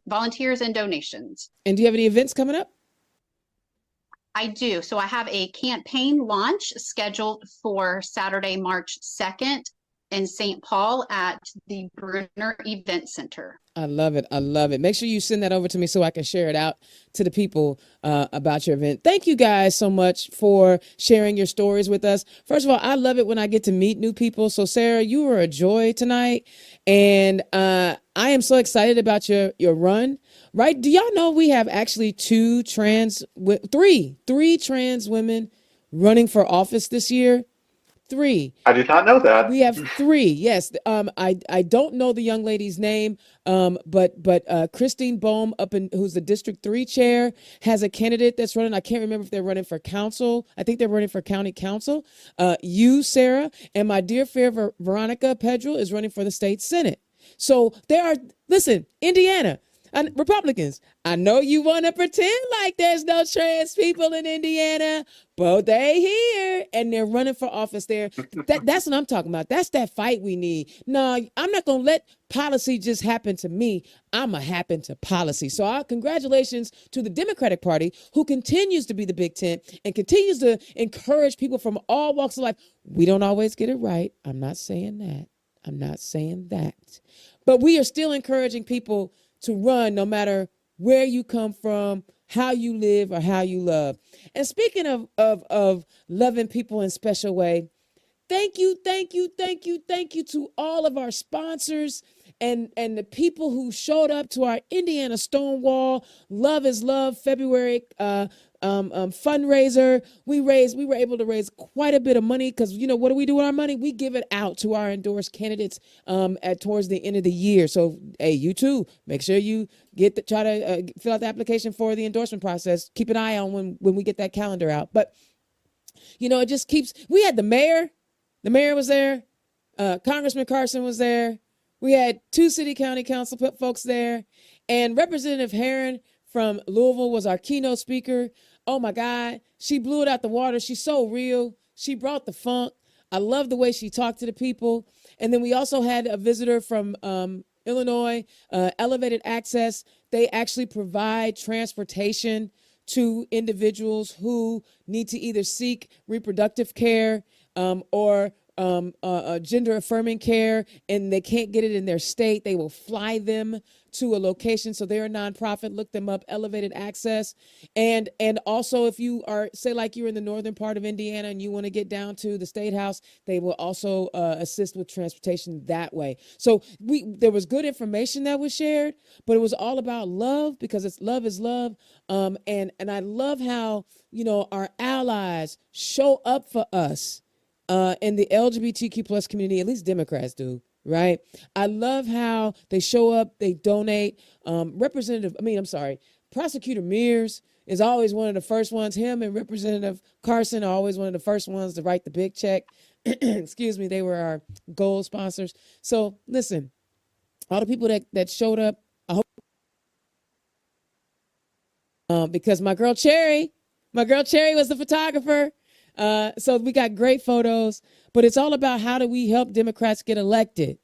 volunteers and donations. And do you have any events coming up? I do. So I have a campaign launch scheduled for Saturday, March 2nd in St. Paul at the Brunner Event Center. I love it. I love it. Make sure you send that over to me so I can share it out to the people about your event. Thank you guys so much for sharing your stories with us. First of all, I love it when I get to meet new people. So Sarah, you were a joy tonight. And I am so excited about your run, right? Do y'all know we have actually three trans women running for office this year? 3. I did not know that. We have 3. Yes. I don't know the young lady's name. But Christine Bohm who's the District 3 chair, has a candidate that's running. I can't remember if they're running for council. I think they're running for county council. You, Sarah, and my dear friend Veronica Pedrell is running for the state Senate. So listen, Indiana, and Republicans, I know you want to pretend like there's no trans people in Indiana, but they here and they're running for office there. That's what I'm talking about. That's that fight we need. No, I'm not going to let policy just happen to me. I'm going to happen to policy. So congratulations to the Democratic Party, who continues to be the big tent and continues to encourage people from all walks of life. We don't always get it right. I'm not saying that. But we are still encouraging people to run no matter where you come from, how you live, or how you love. And speaking of loving people in special way, thank you to all of our sponsors and the people who showed up to our Indiana Stonewall Love is Love February fundraiser. We were able to raise quite a bit of money because, what do we do with our money? We give it out to our endorsed candidates towards the end of the year. So, hey, you too, make sure you try to fill out the application for the endorsement process. Keep an eye on when we get that calendar out. But, it just keeps, we had the mayor was there. Congressman Carson was there. We had 2 city county council folks there, and Representative Herron from Louisville was our keynote speaker. Oh my God, she blew it out the water. She's so real. She brought the funk. I love the way she talked to the people. And then we also had a visitor from Illinois, Elevated Access. They actually provide transportation to individuals who need to either seek reproductive care or gender affirming care, and they can't get it in their state. They will fly them to a location. So they're a nonprofit. Look them up, Elevated Access. And also, if you are, say, like you're in the northern part of Indiana and you want to get down to the State House, they will also assist with transportation that way. So there was good information that was shared, but it was all about love, because it's love is love. And I love how, our allies show up for us in the LGBTQ plus community. At least Democrats do, right? I love how they show up, they donate. Prosecutor Mears is always one of the first ones. Him and Representative Carson are always one of the first ones to write the big check. Excuse me, they were our gold sponsors. So listen, all the people that showed up, I hope, because my girl Cherry was the photographer. So we got great photos, but it's all about how do we help Democrats get elected?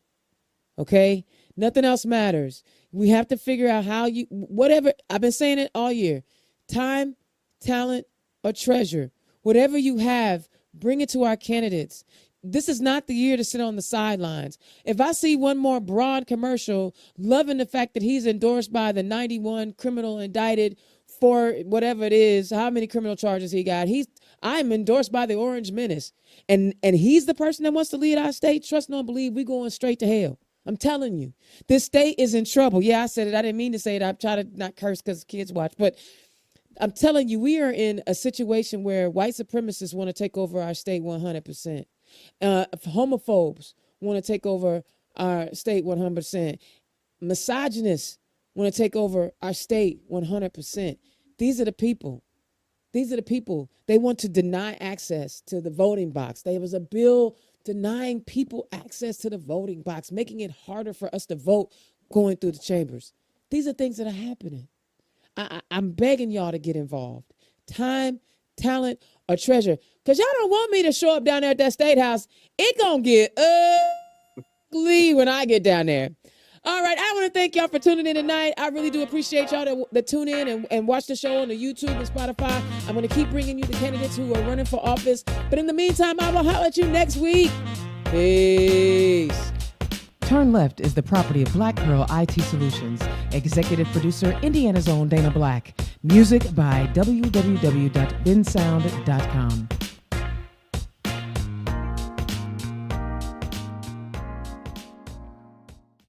Okay. Nothing else matters. We have to figure out whatever, I've been saying it all year, time, talent, or treasure, whatever you have, bring it to our candidates. This is not the year to sit on the sidelines. If I see one more broad commercial loving the fact that he's endorsed by the 91 criminal indicted for whatever it is, how many criminal charges he got, I'm endorsed by the Orange Menace, and he's the person that wants to lead our state. Trust, no, believe, we going straight to hell. I'm telling you, this state is in trouble. Yeah, I said it. I didn't mean to say it. I try to not curse because kids watch, but I'm telling you, we are in a situation where white supremacists want to take over our state 100%. Homophobes want to take over our state 100%. Misogynists want to take over our state 100%. These are the people. They want to deny access to the voting box. There was a bill denying people access to the voting box, making it harder for us to vote going through the chambers. These are things that are happening. I'm begging y'all to get involved. Time, talent, or treasure. Because y'all don't want me to show up down there at that State House. It gonna get ugly when I get down there. All right, I want to thank y'all for tuning in tonight. I really do appreciate y'all that tune in and watch the show on the YouTube and Spotify. I'm going to keep bringing you the candidates who are running for office. But in the meantime, I will holler at you next week. Peace. Turn Left is the property of Black Pearl IT Solutions. Executive producer, Indiana's own Dana Black. Music by www.bensound.com.